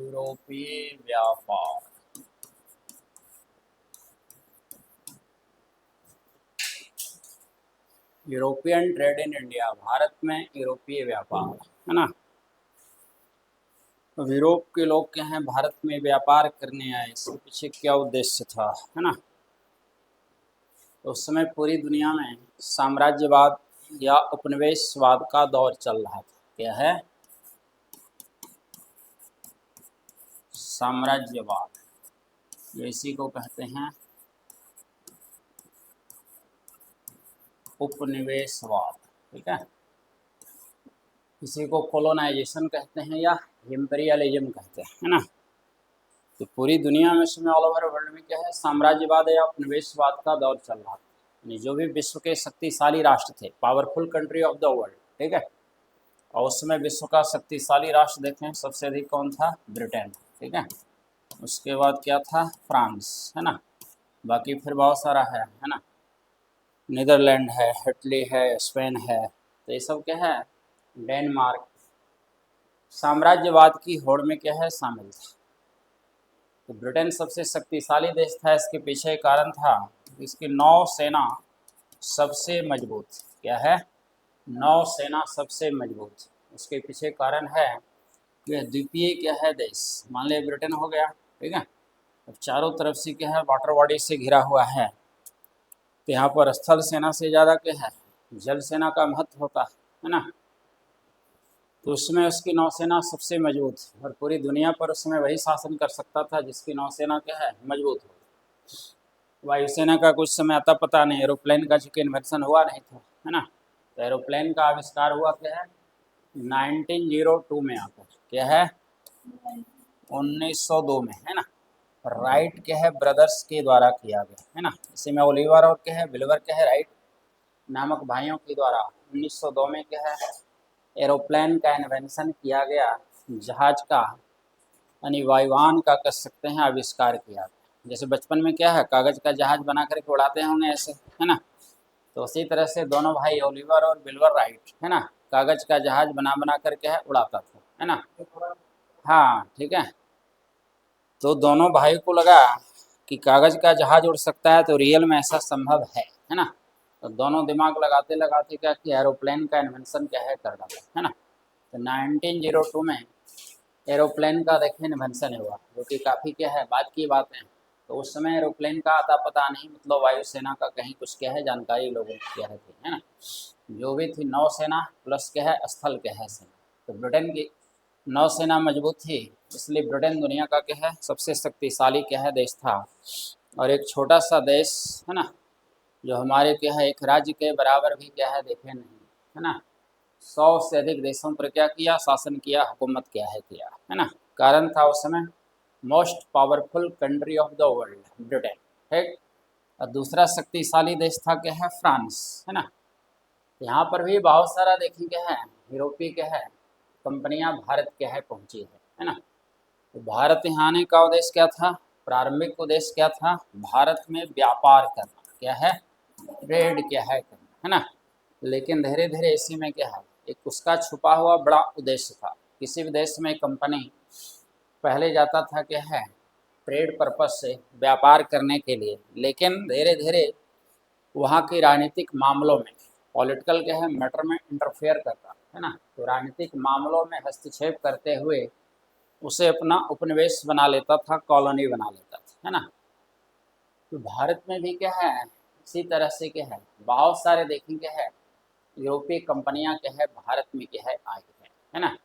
यूरोपीय व्यापार। European trade in India, Bharat में यूरोपीय व्यापार, है ना। अब यूरोप के लोग क्या हैं, भारत में व्यापार करने आए, इसके पीछे क्या उद्देश्य था, है ना। तो उस समय पूरी दुनिया में साम्राज्यवाद या उपनिवेशवाद का दौर चल रहा था। क्या है? साम्राज्यवाद, इसी को कहते हैं उपनिवेशवाद, ठीक है। इसी को कोलोनाइजेशन कहते हैं या इम्पीरियलिज्म कहते हैं, है ना। तो पूरी दुनिया में इसमें ऑल ओवर वर्ल्ड में क्या है, साम्राज्यवाद या उपनिवेशवाद का दौर चल रहा था। यानी जो भी विश्व के शक्तिशाली राष्ट्र थे, powerful country of the world, ठीक है। और उस समय विश्व का शक्तिशाली राष्ट्र देखें, सबसे अधिक कौन था? ब्रिटेन, ठीक है। उसके बाद क्या था? फ्रांस, है ना। बाकी फिर बहुत सारा है ना। नीदरलैंड है, इटली है, स्पेन है, तो ये सब क्या है? डेनमार्क। साम्राज्यवाद की होड़ में क्या है, शामिल था। तो ब्रिटेन सबसे शक्तिशाली देश था। इसके पीछे कारण था इसकी नौसेना सबसे मजबूत। क्या है? नौसेना सबसे मजबूत। उसके पीछे कारण है कि द्वीपीय क्या है देश, मान लिया ब्रिटेन हो गया, ठीक है। अब चारों तरफ से क्या है, वाटर बॉडी से घिरा हुआ है। तो यहाँ पर स्थल सेना से ज़्यादा क्या है, जल सेना का महत्व होता है ना। तो उसमें उसकी नौसेना सबसे मजबूत, और पूरी दुनिया पर उस समय वही शासन कर सकता था जिसकी नौसेना क्या है, मजबूत हो। वायुसेना का कुछ समय आता पता नहीं, एरोप्लेन का चूँकि इन्वेंशन हुआ नहीं था, है ना। तो एरोप्लेन का आविष्कार हुआ क्या है, 1902 में आकर। क्या है? 1902 में, है ना। राइट क्या है, ब्रदर्स के द्वारा किया गया, है ना। इसी में ओलिवर और क्या है, विल्बर क्या है, राइट नामक भाइयों के द्वारा 1902 में क्या है, एरोप्लेन का इन्वेंशन किया गया, जहाज का यानी वायुयान का कह सकते हैं आविष्कार किया गया। जैसे बचपन में क्या है, कागज़ का जहाज बना करके उड़ाते होंगे ऐसे, है ना। तो उसी तरह से दोनों भाई ओलिवर और विल्बर राइट, है ना, कागज़ का जहाज बना बना करके है उड़ाता था, है ना। हाँ, ठीक है। तो दोनों भाई को लगा कि कागज़ का जहाज उड़ सकता है, तो रियल में ऐसा संभव है ना। तो दोनों दिमाग लगाते लगाते क्या कि एरोप्लेन का इन्वेंशन क्या है कर डाला, है ना। तो 1902 में एरोप्लेन का देखिए इन्वेंशन हुआ, जो कि काफ़ी क्या है बाद की बात है। तो उस समय एरोप्लेन का आता पता नहीं, मतलब वायुसेना का कहीं कुछ क्या है जानकारी लोगों को क्या है थी, है ना। जो भी थी नौसेना प्लस क्या है स्थल क्या है सेना। तो ब्रिटेन की नौसेना मजबूत थी, इसलिए ब्रिटेन दुनिया का क्या है सबसे शक्तिशाली क्या है देश था। और एक छोटा सा देश, है ना, जो हमारे क्या है एक राज्य के बराबर भी क्या है देखे नहीं, है ना। 100 से अधिक देशों पर क्या किया, शासन किया, हुकूमत क्या है किया, है ना। कारण था उस समय most powerful country of the world Britain, ठीक। और दूसरा शक्तिशाली देश था क्या है, फ्रांस, है ना। यहाँ पर भी बहुत सारा देखिए क्या है, यूरोपीय क्या है कंपनियां भारत क्या है पहुंची है ना। तो भारत यहाँ आने का उद्देश्य क्या था, प्रारंभिक उद्देश्य क्या था, भारत में व्यापार करना, क्या है, ट्रेड क्या है करना, है ना। लेकिन धीरे धीरे इसी में क्या है एक उसका छुपा हुआ बड़ा उद्देश्य था। किसी भी देश में कंपनी पहले जाता था क्या है ट्रेड पर्पस से व्यापार करने के लिए, लेकिन धीरे धीरे वहाँ के राजनीतिक मामलों में, पॉलिटिकल क्या है मैटर में इंटरफेयर करता है ना। तो राजनीतिक मामलों में हस्तक्षेप करते हुए उसे अपना उपनिवेश बना लेता था, कॉलोनी बना लेता था, है ना। तो भारत में भी क्या है इसी तरह से क्या है बहुत सारे देखें क्या है यूरोपीय कंपनियां क्या है भारत में क्या है आई है ना।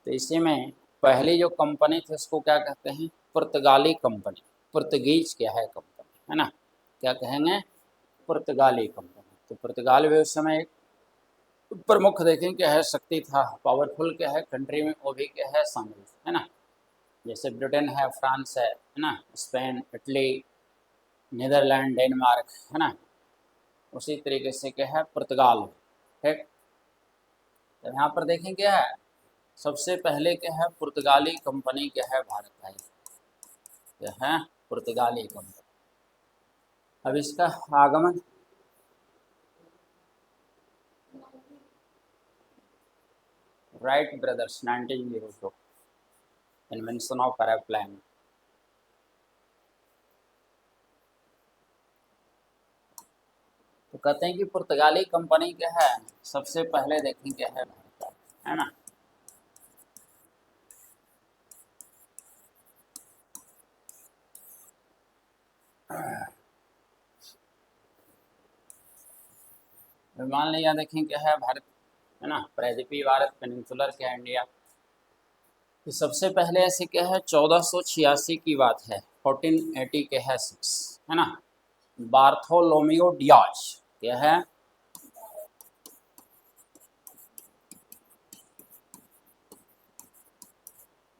तो इसी में पहली जो कंपनी थी उसको क्या कहते हैं, पुर्तगाली कंपनी, पुर्तगीज क्या है कंपनी, है ना। क्या कहेंगे, पुर्तगाली कंपनी। तो पुर्तगाल भी उस समय एक प्रमुख देखें क्या है शक्ति था, पावरफुल क्या है कंट्री में वो भी क्या है शामिल है ना। जैसे ब्रिटेन है, फ्रांस है ना, स्पेन, इटली, नीदरलैंड, डेनमार्क, है ना। उसी तरीके से क्या है पुर्तगाल, ठीक। तो यहाँ पर देखें क्या है सबसे पहले क्या है पुर्तगाली कंपनी क्या है भारत आई, क्या है पुर्तगाली कंपनी। अब इसका आगमन Wright brothers 1902, invention of aeroplane. तो कहते हैं कि पुर्तगाली कंपनी क्या है सबसे पहले देखी क्या है ना। मान लिया देखें क्या है भारत है ना, प्रायद्वीपीय भारत, पेनिनसुलर क्या है इंडिया। तो सबसे पहले ऐसे क्या है 1486 की बात है, 1480 के है 6 है ना। बार्थोलोमियो डियाज क्या है,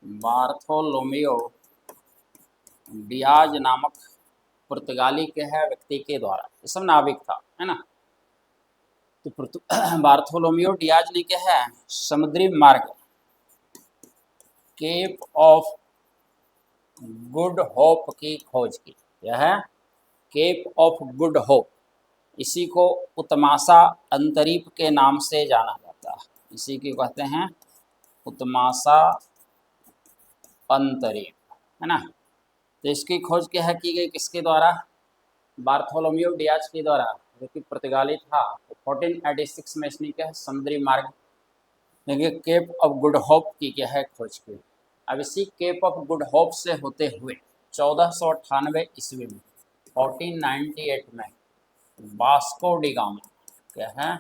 बार्थोलोमियो डियाज नामक पुर्तगाली के है व्यक्ति के द्वारा, ये सब नाविक था है ना। तो बार्थोलोमियो डियाज ने क्या है समुद्री मार्ग केप ऑफ गुड होप की खोज की। यह है केप ऑफ गुड होप, इसी को उत्तमासा अंतरीप के नाम से जाना जाता है, इसी की कहते हैं उत्तमासा अंतरीप है ना। तो इसकी खोज क्या है की गई किसके द्वारा, बार्थोलोमियो डियाज के द्वारा, जो कि पुर्तगाली था। 1486 में इसने क्या है समुद्री मार्ग देखिए केप ऑफ गुड होप की क्या है खोज की। अब इसी केप ऑफ गुड होप से होते हुए 1498 ईस्वी में 1498 में वास्को डी गामा क्या है,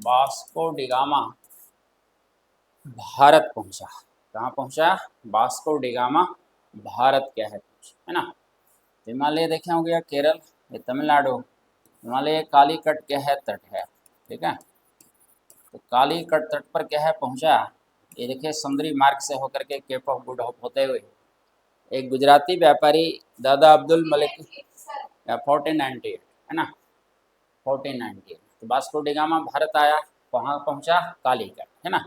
वास्को डी गामा भारत पहुंचा। कहाँ पहुंचा, वास्को डी गामा भारत क्या है ना। हिमालय देखे हो गया केरल, ये तमिलनाडु, हिमालय कालीकट क्या है तट है, ठीक है। तो कालीकट तट पर क्या है पहुंचा, ये देखिए समुद्री मार्ग से होकर के केप ऑफ गुड होप होते हुए एक गुजराती व्यापारी दादा अब्दुल मलिक 1498 है ना, 1498 तो वास्को डी गामा भारत आया, वहाँ पहुंचा कालीकट है ना।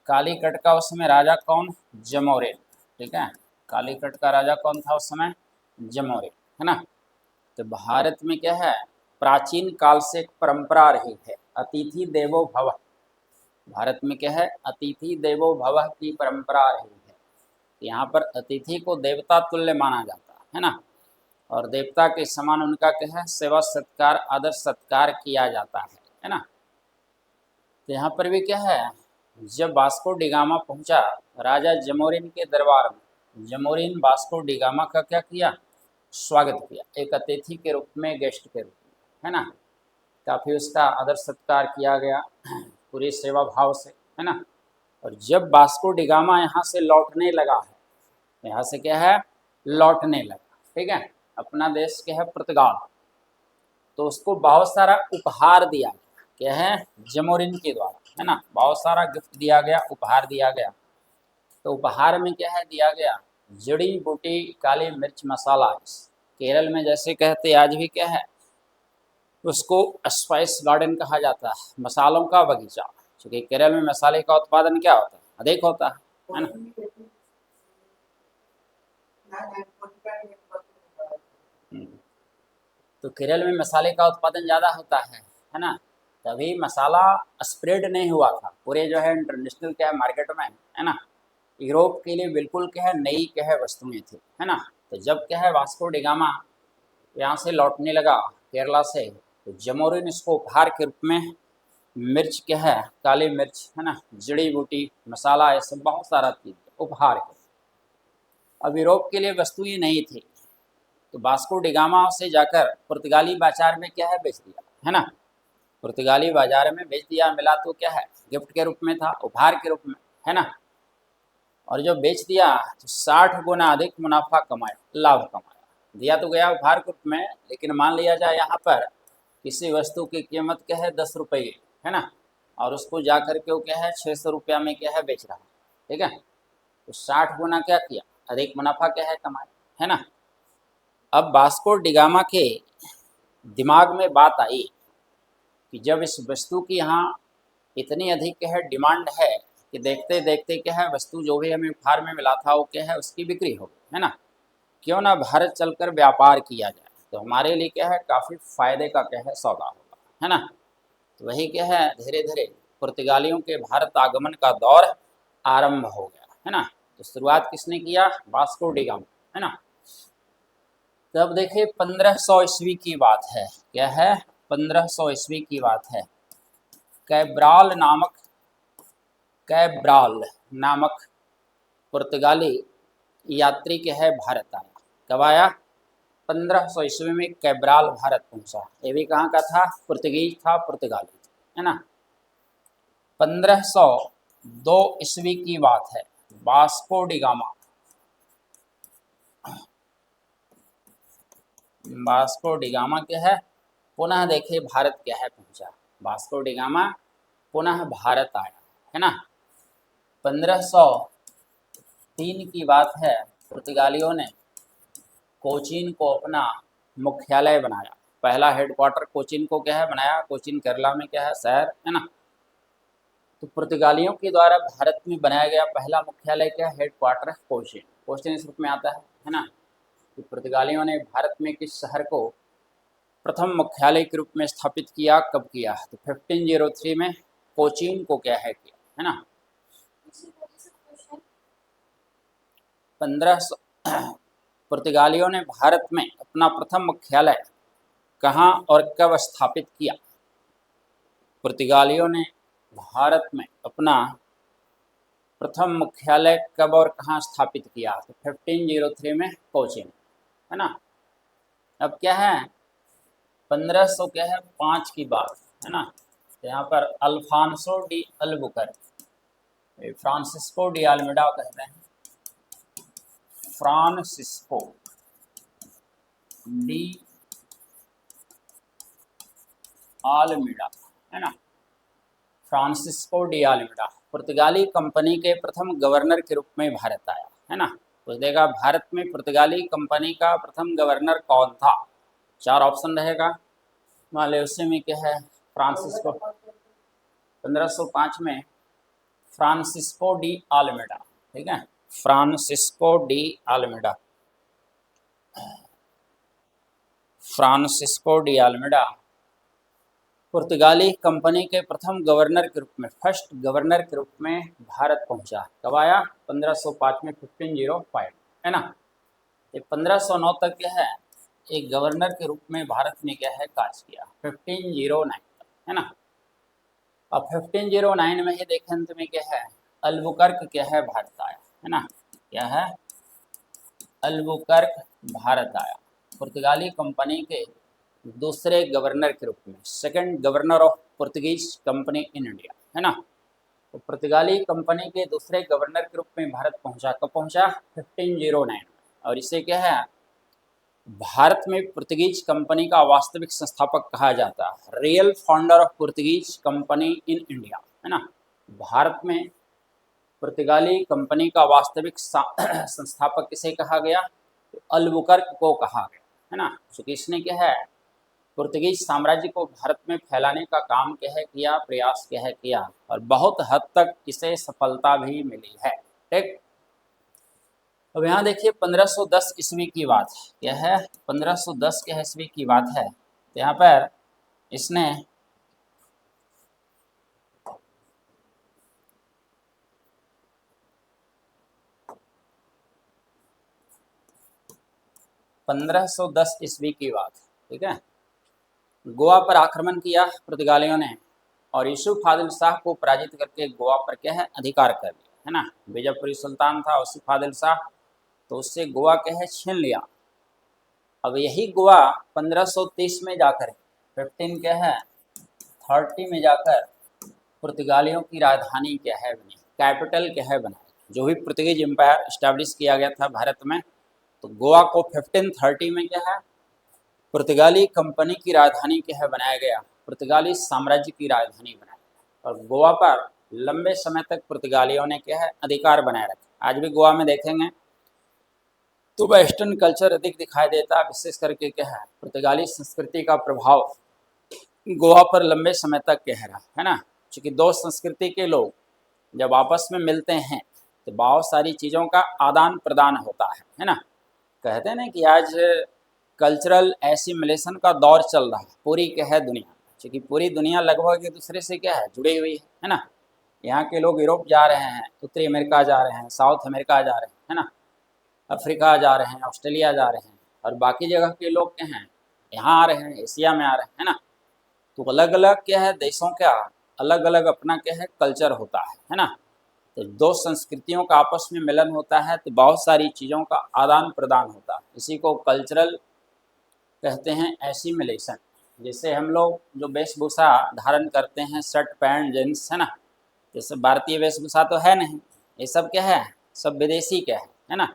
कालीकट का उस समय राजा कौन, जमोरिन, ठीक है। कालीकट का राजा कौन था उस समय, जमोरिन है ना। तो भारत में क्या है प्राचीन काल से एक परंपरा रही है अतिथि देवो भव, भारत में क्या है अतिथि देवो भव की परंपरा रही है। यहाँ पर अतिथि को देवता तुल्य माना जाता है ना, और देवता के समान उनका क्या है सेवा सत्कार आदर सत्कार किया जाता है ना। तो यहाँ पर भी क्या है जब वास्को डी गामा पहुँचा राजा जमोरिन के दरबार में, जमोरिन वास्को डी गामा का क्या किया स्वागत किया, एक अतिथि के रूप में, गेस्ट के रूप में है ना। काफ़ी उसका आदर सत्कार किया गया पूरी सेवा भाव से है ना। और जब वास्को डी गामा यहाँ से लौटने लगा है, यहाँ से क्या है लौटने लगा, ठीक है, अपना देश क्या है पुर्तगाल, तो उसको बहुत सारा उपहार दिया गया, क्या है जमोरिन के द्वारा है ना, बहुत सारा गिफ्ट दिया गया, उपहार दिया गया। तो उपहार में क्या है दिया गया जड़ी बूटी काली मिर्च मसाला, केरल में जैसे कहते आज भी क्या है उसको स्पाइस गार्डन कहा जाता है, मसालों का बगीचा, क्योंकि केरल में मसाले का उत्पादन क्या होता है अधिक होता है ना। तो केरल में मसाले का उत्पादन ज़्यादा होता है ना। तभी मसाला स्प्रेड नहीं हुआ था पूरे जो है इंटरनेशनल क्या है मार्केट में है ना। यूरोप के लिए बिल्कुल क्या है नई क्या है वस्तुएं थी है ना। तो जब क्या है वास्को डी गामा यहाँ से लौटने लगा केरला से, तो जमोरिन इसको उपहार के रूप में मिर्च क्या है काली मिर्च है ना, जड़ी बूटी मसाला, ये सब बहुत सारा चीज़ उपहार के। अब यूरोप के लिए वस्तु ये नहीं थी, तो वास्को डी गामा से जाकर पुर्तगाली बाजार में क्या है बेच दिया है ना, पुर्तगाली बाजार में बेच दिया, मिला तो क्या है गिफ्ट के रूप में था, उपहार के रूप में है ना। और जो बेच दिया तो 60 गुना अधिक मुनाफा कमाया, लाभ कमाया। दिया तो गया उपहार के रूप में, लेकिन मान लिया जाए यहाँ पर किसी वस्तु की कीमत क्या है 10 रुपये है ना, और उसको जा कर के वो क्या है 600 रुपया में क्या है बेच रहा है, ठीक है। तो 60 गुना क्या किया अधिक मुनाफा क्या है कमाया है ना। अब वास्को डी गामा के दिमाग में बात आई कि जब इस वस्तु की यहाँ इतनी अधिक क्या है डिमांड है कि देखते देखते क्या है वस्तु जो भी हमें उपहार में मिला था वो क्या है उसकी बिक्री हो गई है ना, क्यों ना भारत चलकर व्यापार किया जाए, तो हमारे लिए क्या है काफ़ी फायदे का क्या है सौदा होगा है ना। तो वही क्या है धीरे धीरे पुर्तगालियों के भारत आगमन का दौर आरंभ हो गया है ना। तो शुरुआत किसने किया? वास्को डी गामा, है ना। तब देखिए 1500 ईस्वी की बात है, क्या है? 1500 ईस्वी की बात है। कैब्राल नामक पुर्तगाली यात्री के है भारत आया। कब आया? 1500 ईस्वी में कैब्राल भारत पहुंचा। ये भी कहाँ का था? पुर्तगीज था, पुर्तगाली, है ना। 1502 ईस्वी की बात है। Vasco D gamma, Vasco D gamma क्या है? पुनः देखिए भारत क्या है पहुंचा। वास्को डी गामा पुनः भारत आया, है ना। 1503 की बात है। पुर्तगालियों ने कोचीन को अपना मुख्यालय बनाया। पहला हेडक्वार्टर कोचीन को क्या है बनाया? कोचीन केरला में क्या है? शहर, है ना। तो पुर्तगालियों के द्वारा भारत में बनाया गया पहला मुख्यालय क्या? हेडक्वार्टर कोचीन। क्वेश्चन इस रूप में आता है ना। कि पुर्तगालियों ने भारत में किस शहर को प्रथम मुख्यालय के रूप में स्थापित किया? कब किया? तो 1503 में कोचीन को क्या है किया, है ना। 1500 पुर्तगालियों ने भारत में अपना प्रथम मुख्यालय कहाँ और कब स्थापित किया? पुर्तगालियों ने भारत में अपना प्रथम मुख्यालय कब और कहाँ स्थापित किया? तो 1503 में कोचीन, है ना। अब क्या है? 1500 क्या है? 5 की बात, है ना। तो यहाँ पर Alfonso de Albuquerque, Francisco de Almeida कहते हैं, फ्रांसिस्को डी आल्मेडा, है ना। फ्रांसिस्को डी आल्मेडा पुर्तगाली कंपनी के प्रथम गवर्नर के रूप में भारत आया, है ना। तो देखा भारत में पुर्तगाली कंपनी का प्रथम गवर्नर कौन था? 4 ऑप्शन रहेगा। मान लो उसी में क्या है? फ्रांसिस्को, 1505 में फ्रांसिस्को डी आल्मेडा, ठीक है। Francisco de Almeida, Francisco de Almeida पुर्तगाली कंपनी के प्रथम गवर्नर के रूप में, फर्स्ट गवर्नर के रूप में भारत पहुंचा। कब आया? 1505 में, 1505, है ना। ये 1509 तक क्या है? एक गवर्नर के रूप में भारत में क्या है? कार्य किया, 1509 तक, है ना। अब 1509 में ही देखें अंत में क्या है? अल्बुकर्क क्या है? भारत आया, है ना। क्या है? अल्बुकर्क भारत आया, पुर्तगाली कंपनी के दूसरे गवर्नर के रूप में, second governor of Portuguese company in India, है ना। तो पुर्तगाली कंपनी के दूसरे गवर्नर के रूप में भारत पहुंचा। कब पहुंचा? 1509 में। और इसे क्या है? भारत में पुर्तगीज कंपनी का वास्तविक संस्थापक कहा जाता है, real founder of Portuguese company in India, है ना। भारत में पुर्तगाली कंपनी का वास्तविक संस्थापक किसे कहा गया? तो अल्बुकर्क को कहा गया, है ना। क्योंकि इसने क्या है? पुर्तगीज साम्राज्य को भारत में फैलाने का काम क्या है किया? प्रयास क्या है किया, और बहुत हद तक इसे सफलता भी मिली है, ठीक। अब यहाँ देखिए 1510 ईस्वी की बात है, क्या है? 1510 के ईस्वी की बात है। तो यहाँ पर इसने (1510 ईस्वी की बात, ठीक है। गोवा पर आक्रमण किया पुर्तगालियों ने, और यूसुफ आदिल शाह को पराजित करके गोवा पर क्या है? अधिकार कर लिया, है ना। बीजापुरी सुल्तान था यूसुफ आदिल शाह, तो उससे गोवा क्या है? छीन लिया। अब यही गोवा 1530 में जाकर 15 क्या है 30 में जाकर पुर्तगालियों की राजधानी क्या है बनी, कैपिटल क्या है बनाई। जो भी पुर्तगीज एम्पायर इस्टेब्लिश किया गया था भारत में, तो गोवा को 1530 में क्या है? पुर्तगाली कंपनी की राजधानी क्या है बनाया गया, पुर्तगाली साम्राज्य की राजधानी बनाया गया। और गोवा पर लंबे समय तक पुर्तगालियों ने क्या है? अधिकार बनाए रखा। आज भी गोवा में देखेंगे तो वेस्टर्न कल्चर अधिक दिखाई देता है, विशेष करके क्या है? पुर्तगाली संस्कृति का प्रभाव गोवा पर लंबे समय तक क्या रहा, है ना। क्योंकि दो संस्कृति के लोग जब आपस में मिलते हैं तो बहुत सारी चीज़ों का आदान प्रदान होता है ना। कहते हैं ना कि आज कल्चरल एसिमिलेशन का दौर चल रहा है पूरी क्या है दुनिया, क्योंकि पूरी दुनिया लगभग एक दूसरे से क्या है? जुड़ी हुई है ना। यहाँ के लोग यूरोप जा रहे हैं, उत्तरी अमेरिका जा रहे हैं, साउथ अमेरिका जा रहे हैं, है ना, अफ्रीका जा रहे हैं, ऑस्ट्रेलिया जा रहे हैं, और बाकी जगह के लोग क्या हैं, यहाँ आ रहे हैं, एशिया में आ रहे हैं, है ना। तो अलग अलग क्या है देशों का अलग अलग अपना क्या है कल्चर होता है ना। तो दो संस्कृतियों का आपस में मिलन होता है तो बहुत सारी चीज़ों का आदान प्रदान होता है, इसी को कल्चरल कहते हैं, एसिमिलेशन। जैसे हम लोग जो वेशभूषा धारण करते हैं, शर्ट पैंट जींस, है ना, जैसे भारतीय वेशभूषा तो है नहीं, ये सब क्या है, सब विदेशी क्या है ना।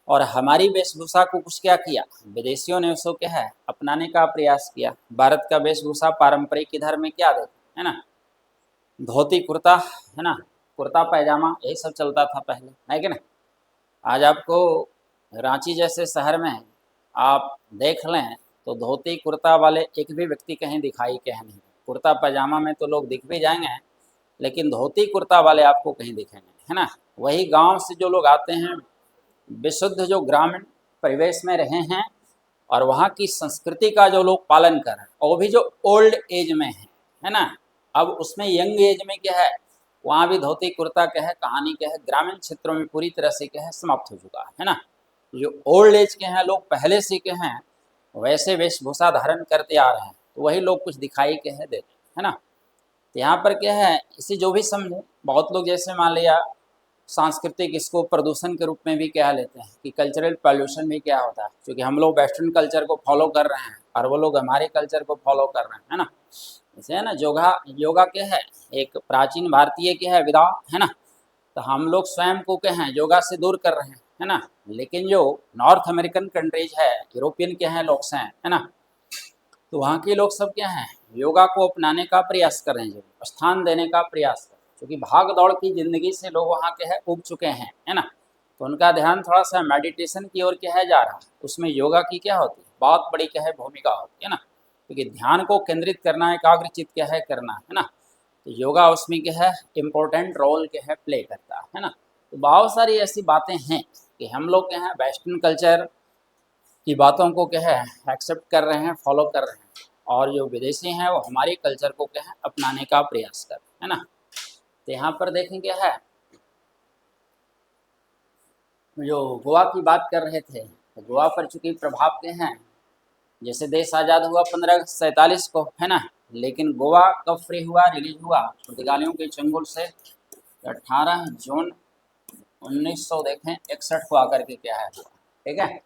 और हमारी वेशभूषा को कुछ क्या किया, विदेशियों ने उसको क्या है अपनाने का प्रयास किया। भारत का वेशभूषा पारंपरिक इधर में क्या देते है ना, धोती कुर्ता, है ना, कुर्ता पैजामा, यही सब चलता था पहले, है कि ना। आज आपको रांची जैसे शहर में आप देख लें तो धोती कुर्ता वाले एक भी व्यक्ति कहीं दिखाई कहीं नहीं। कुर्ता पैजामा में तो लोग दिख भी जाएंगे, लेकिन धोती कुर्ता वाले आपको कहीं दिखेंगे, है ना। वही गांव से जो लोग आते हैं, विशुद्ध जो ग्रामीण परिवेश में रहे हैं और वहाँ की संस्कृति का जो लोग पालन कर रहे हैं, और वो भी जो ओल्ड एज में है ना। अब उसमें यंग एज में क्या है, वहाँ भी धोती कुर्ता क्या है, कहानी क्या है, ग्रामीण क्षेत्रों में पूरी तरह से क्या है समाप्त हो चुका है ना। जो ओल्ड एज के हैं लोग पहले से के हैं वैसे वेशभूषा धारण करते आ रहे हैं, तो वही लोग कुछ दिखाई के है देते है ना। तो यहाँ पर क्या है, इसी जो भी समझे, बहुत लोग जैसे मान लिया सांस्कृतिक इसको प्रदूषण के रूप में भी क्या लेते हैं कि कल्चरल पॉल्यूशन भी क्या होता है, क्योंकि हम लोग वेस्टर्न कल्चर को फॉलो कर रहे हैं और वो लोग हमारे कल्चर को फॉलो कर रहे हैं, है ना। जैसे है ना योगा, योगा क्या है, एक प्राचीन भारतीय क्या है विधा, है ना। तो हम लोग स्वयं को क्या है योगा से दूर कर रहे हैं, है ना। लेकिन जो नॉर्थ अमेरिकन कंट्रीज है, यूरोपियन के हैं लोग हैं, है ना, तो वहाँ के लोग सब क्या हैं योगा को अपनाने का प्रयास कर रहे हैं, जो स्थान देने का प्रयास कर रहे हैं, क्योंकि भाग दौड़ की ज़िंदगी से लोग वहाँ के हैं उब चुके हैं, है ना। तो उनका ध्यान थोड़ा सा मेडिटेशन की ओर क्या है जा रहा है, उसमें योगा की क्या होती है बहुत बड़ी क्या है भूमिका होती है ना, क्योंकि ध्यान को केंद्रित करना, एकाग्रचित क्या है करना, है ना। तो योगा उसमें क्या है इम्पोर्टेंट रोल क्या है प्ले करता है ना। तो बहुत सारी ऐसी बातें हैं कि हम लोग क्या है वेस्टर्न कल्चर की बातों को क्या है एक्सेप्ट कर रहे हैं, फॉलो कर रहे हैं, और जो विदेशी हैं वो हमारे कल्चर को क्या है अपनाने का प्रयास कर रहे हैं, है ना। तो यहाँ पर देखें क्या है, जो गोवा की बात कर रहे थे, तो गोवा पर चूंकि प्रभाव के हैं, जैसे देश आज़ाद हुआ 1547 को, है ना, लेकिन गोवा कब फ्री हुआ, रिलीज हुआ पुर्तगालियों के चंगुल से 18 जून 1900 देखें 61 को आकर के क्या है हुआ, ठीक है,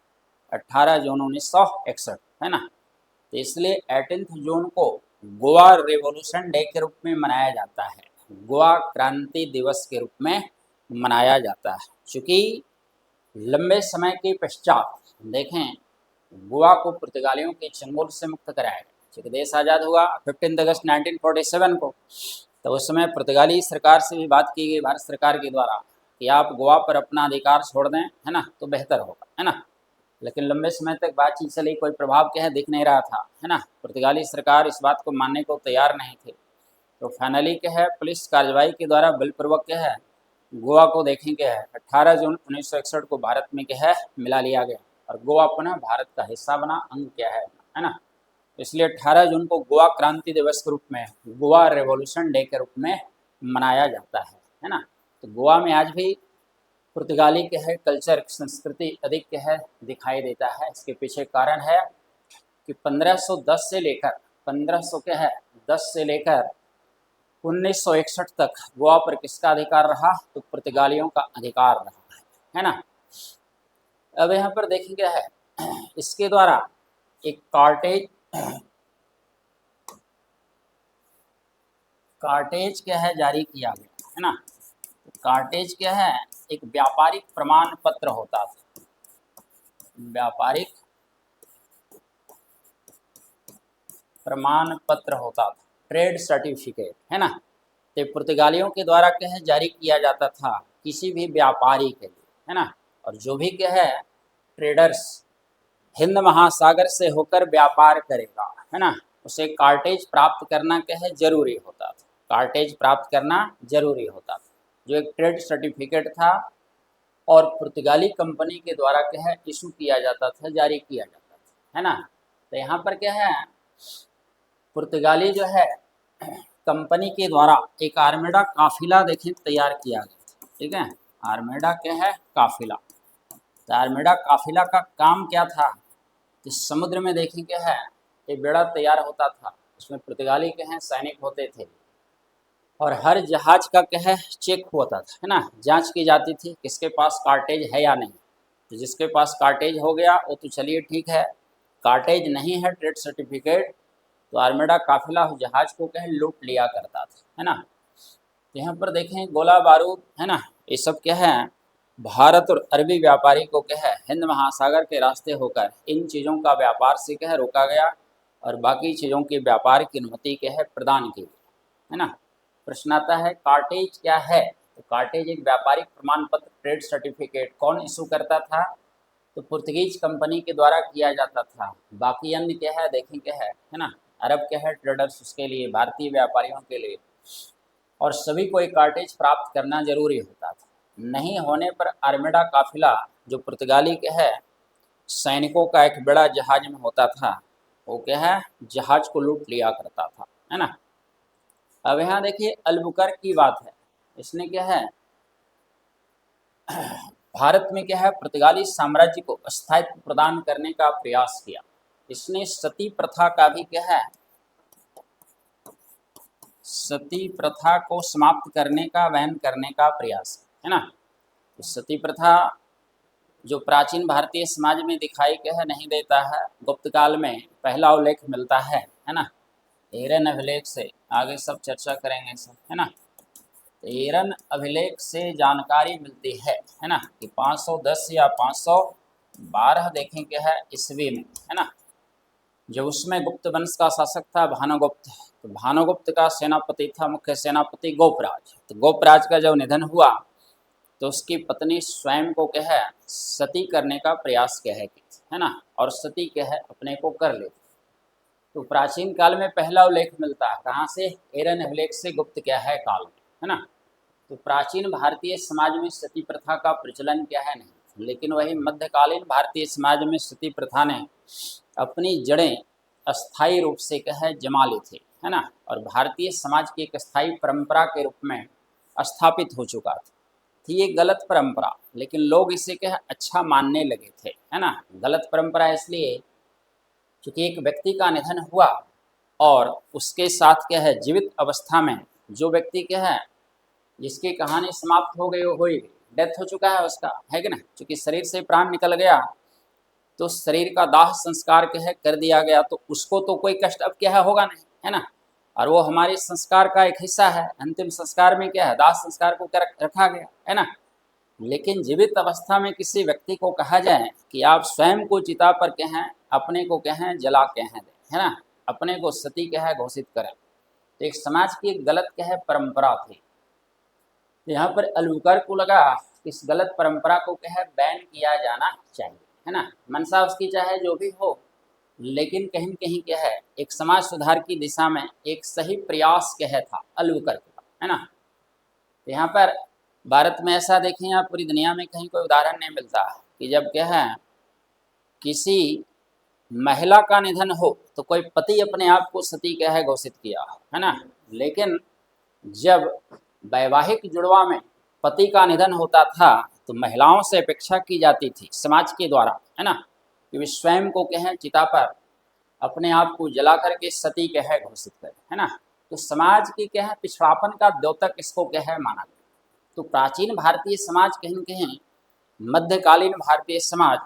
18 जून 1961, है ना। तो इसलिए 18 जून को गोवा रेवोल्यूशन डे के रूप में मनाया जाता है, गोवा क्रांति दिवस के रूप में मनाया जाता है, क्योंकि लंबे समय के पश्चात देखें गोवा को पुर्तगालियों के चंगुल से मुक्त कराया गया, क्योंकि देश आज़ाद हुआ 15 अगस्त 1947 को। तो उस समय पुर्तगाली सरकार से भी बात की गई भारत सरकार के द्वारा कि आप गोवा पर अपना अधिकार छोड़ दें, है ना, तो बेहतर होगा, है ना। लेकिन लंबे समय तक बातचीत चली, कोई प्रभाव क्या है दिख नहीं रहा था, है ना। पुर्तगाली सरकार इस बात को मानने को तैयार नहीं थी। तो फाइनली क्या है पुलिस कार्रवाई के द्वारा बलपूर्वक क्या है गोवा को देखें क्या है 18 जून 1961 को भारत में क्या है मिला लिया गया, और गोवा पुनः भारत का हिस्सा बना, अंग क्या है ना। इसलिए 18 जून को गोवा क्रांति दिवस के रूप में, गोवा रेवोल्यूशन डे के रूप में मनाया जाता है ना। तो गोवा में आज भी पुर्तगाली के है कल्चर संस्कृति अधिक क्या है दिखाई देता है। इसके पीछे कारण है कि 1510 से लेकर 1500 क्या है 10 से लेकर 1961 तक गोवा पर किसका अधिकार रहा, तो पुर्तगालियों का अधिकार रहा है ना। अब यहाँ पर देखें क्या है, इसके द्वारा एक कार्टेज क्या है जारी किया गया, है ना। कार्टेज क्या है एक व्यापारिक प्रमाण पत्र होता था, व्यापारिक प्रमाण पत्र होता था, ट्रेड सर्टिफिकेट, है ना। तो पुर्तगालियों के द्वारा क्या है जारी किया जाता था किसी भी व्यापारी के लिए, है ना। और जो भी क्या है ट्रेडर्स हिंद महासागर से होकर व्यापार करेगा, है ना, उसे कार्टेज प्राप्त करना क्या है जरूरी होता था, कार्टेज प्राप्त करना जरूरी होता था, जो एक ट्रेड सर्टिफिकेट था और पुर्तगाली कंपनी के द्वारा क्या है इशू किया जाता था, जारी किया जाता था, है ना। तो यहाँ पर क्या है पुर्तगाली जो है कंपनी के द्वारा एक आर्मेडा काफिला देखें तैयार किया गया, ठीक है। आर्मेडा क्या है? काफिला। तो आर्मेडा काफिला का काम क्या था कि समुद्र में देखें क्या है, एक बेड़ा तैयार होता था, उसमें पुर्तगाली क्या है सैनिक होते थे, और हर जहाज का क्या है चेक होता था, है ना, जांच की जाती थी किसके पास कार्टेज है या नहीं। तो जिसके पास कार्टेज हो गया वो तो चलिए ठीक है, कार्टेज नहीं है ट्रेड सर्टिफिकेट, तो आर्मेडा काफिला उस जहाज को क्या है लूट लिया करता था, है ना। तो यहाँ पर देखें गोला बारूद, है ना, ये सब क्या है भारत और अरबी व्यापारी को क्या है हिंद महासागर के रास्ते होकर इन चीज़ों का व्यापार से क्या है रोका गया, और बाकी चीज़ों के व्यापार की अनुमति क्या है प्रदान की गई, है ना। प्रश्न आता है कार्टेज क्या है? तो कार्टेज एक व्यापारिक प्रमाण पत्र ट्रेड सर्टिफिकेट कौन इशू करता था? तो पुर्तगीज कंपनी के द्वारा किया जाता था। बाकी अन्य क्या है देखें क्या है ना, अरब क्या है ट्रेडर्स, उसके लिए भारतीय व्यापारियों के लिए, और सभी को एक कार्टेज प्राप्त करना जरूरी होता था। नहीं होने पर आर्मेडा काफिला जो पुर्तगाली क्या है सैनिकों का एक बड़ा जहाज में होता था, वो क्या है जहाज को लूट लिया करता था, है ना। अब यहाँ देखिए अलबुकर्क की बात है, इसने क्या है भारत में क्या है पुर्तगाली साम्राज्य को स्थायित्व प्रदान करने का प्रयास किया। इसने सती प्रथा का भी क्या है सती प्रथा को समाप्त करने का बैन करने का प्रयास, है ना। तो सती प्रथा जो प्राचीन भारतीय समाज में दिखाई क्या है नहीं देता है, गुप्त काल में पहला उल्लेख मिलता है ना। एरन अभिलेख से आगे सब चर्चा करेंगे सब, है ना। तो एरन अभिलेख से जानकारी मिलती है ना, कि 510 या 512 देखें क्या है ईस्वी में, है ना, जब उसमें गुप्त वंश का शासक था भानुगुप्त। तो भानुगुप्त का सेनापति था मुख्य सेनापति गोपराज। तो गोपराज का जब निधन हुआ तो उसकी पत्नी स्वयं को क्या है सती करने का प्रयास क्या है ना, और सती क्या है अपने को कर लेती। तो प्राचीन काल में पहला उल्लेख मिलता है कहाँ से? एरन अभिलेख से गुप्त क्या है काल में, है ना। तो प्राचीन भारतीय समाज में सती प्रथा का प्रचलन क्या है नहीं, लेकिन वही मध्यकालीन भारतीय समाज में सती प्रथा ने अपनी जड़ें अस्थायी रूप से क्या है जमा ली थी, है ना, और भारतीय समाज की एक स्थायी परंपरा के रूप में स्थापित हो चुका था। थी ये गलत परंपरा, लेकिन लोग इसे क्या है अच्छा मानने लगे थे, है ना। गलत परंपरा इसलिए क्योंकि एक व्यक्ति का निधन हुआ और उसके साथ क्या है जीवित अवस्था में जो व्यक्ति क्या है जिसकी कहानी समाप्त हो गई हुई डेथ हो चुका है उसका, है कि ना, क्योंकि शरीर से प्राण निकल गया तो शरीर का दाह संस्कार क्या है कर दिया गया, तो उसको तो कोई कष्ट अब क्या है होगा नहीं, है ना। और वो हमारे संस्कार का एक हिस्सा है, अंतिम संस्कार में क्या है दाह संस्कार को रखा गया, है ना। लेकिन जीवित अवस्था में किसी व्यक्ति को कहा जाए कि आप स्वयं को चिता पर क्या है अपने को क्या है जला क्या है दें, है ना, अपने को सती क्या है घोषित करें, तो एक समाज की एक गलत क्या है परंपरा थी। तो यहाँ पर अलबुकर्क को लगा कि इस गलत परंपरा को क्या है बैन किया जाना चाहिए, है ना। मंशा उसकी चाहे जो भी हो, लेकिन कहीं कहीं क्या है एक समाज सुधार की दिशा में एक सही प्रयास क्या है था अलबुकर्क का, है ना। तो यहाँ पर भारत में ऐसा देखें या पूरी दुनिया में कहीं कोई उदाहरण नहीं मिलता कि जब क्या है किसी महिला का निधन हो तो कोई पति अपने आप को सती क्या है घोषित किया, है ना। लेकिन जब वैवाहिक जुड़वा में पति का निधन होता था तो महिलाओं से अपेक्षा की जाती थी समाज के द्वारा, है ना, कि वे स्वयं को क्या है चिता पर अपने आप को जला करके सती क्या है घोषित करें, है ना। तो समाज की क्या है पिछड़ापन का द्योतक इसको क्या है माना गया। तो प्राचीन भारतीय समाज कहीं न कहीं मध्यकालीन भारतीय समाज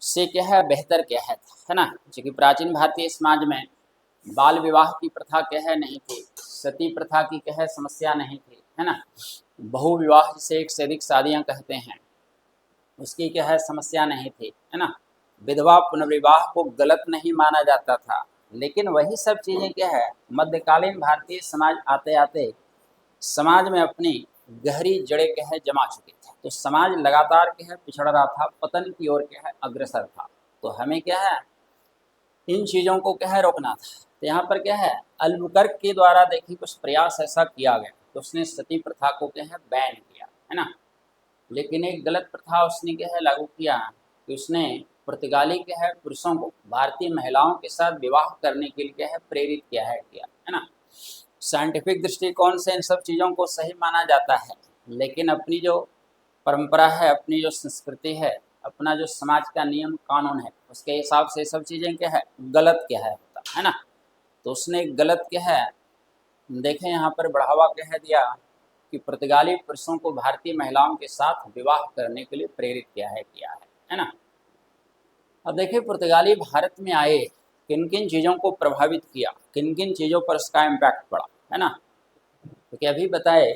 से क्या है बेहतर क्या है ना, क्योंकि प्राचीन भारतीय समाज में बाल विवाह की प्रथा क्या है नहीं थी, सती प्रथा की क्या है समस्या नहीं थी, है ना। बहु विवाह जिसे एक से अधिक शादियाँ कहते हैं उसकी क्या है समस्या नहीं थी, है ना। विधवा पुनर्विवाह को गलत नहीं माना जाता था। लेकिन वही सब चीज़ें क्या है मध्यकालीन भारतीय समाज आते आते समाज में अपनी गहरी जड़ें क्या है जमा चुकी थी। तो समाज लगातार क्या है पिछड़ रहा था, पतन की ओर क्या है अग्रसर था। तो हमें क्या है इन चीज़ों को क्या है रोकना था। तो यहाँ पर क्या है अलबुकर्क के द्वारा देखिए कुछ प्रयास ऐसा किया गया तो उसने सती प्रथा को क्या है बैन किया, है ना। लेकिन एक गलत प्रथा उसने क्या है लागू किया कि उसने पुर्तगाली क्या है पुरुषों को भारतीय महिलाओं के साथ विवाह करने के लिए क्या है प्रेरित किया है ना। साइंटिफिक दृष्टिकोण से इन सब चीज़ों को सही माना जाता है, लेकिन अपनी जो परंपरा है, अपनी जो संस्कृति है, अपना जो समाज का नियम कानून है, उसके हिसाब से सब चीज़ें क्या है, गलत क्या है होता है ना। तो उसने गलत क्या है, देखें यहाँ पर बढ़ावा कह दिया कि पुर्तगाली पुरुषों को भारतीय महिलाओं के साथ विवाह करने के लिए प्रेरित किया है ना। अब देखिए पुर्तगाली भारत में आए, किन किन चीज़ों को प्रभावित किया, किन किन चीज़ों पर उसका इम्पैक्ट पड़ा, है ना। तो क्या अभी बताए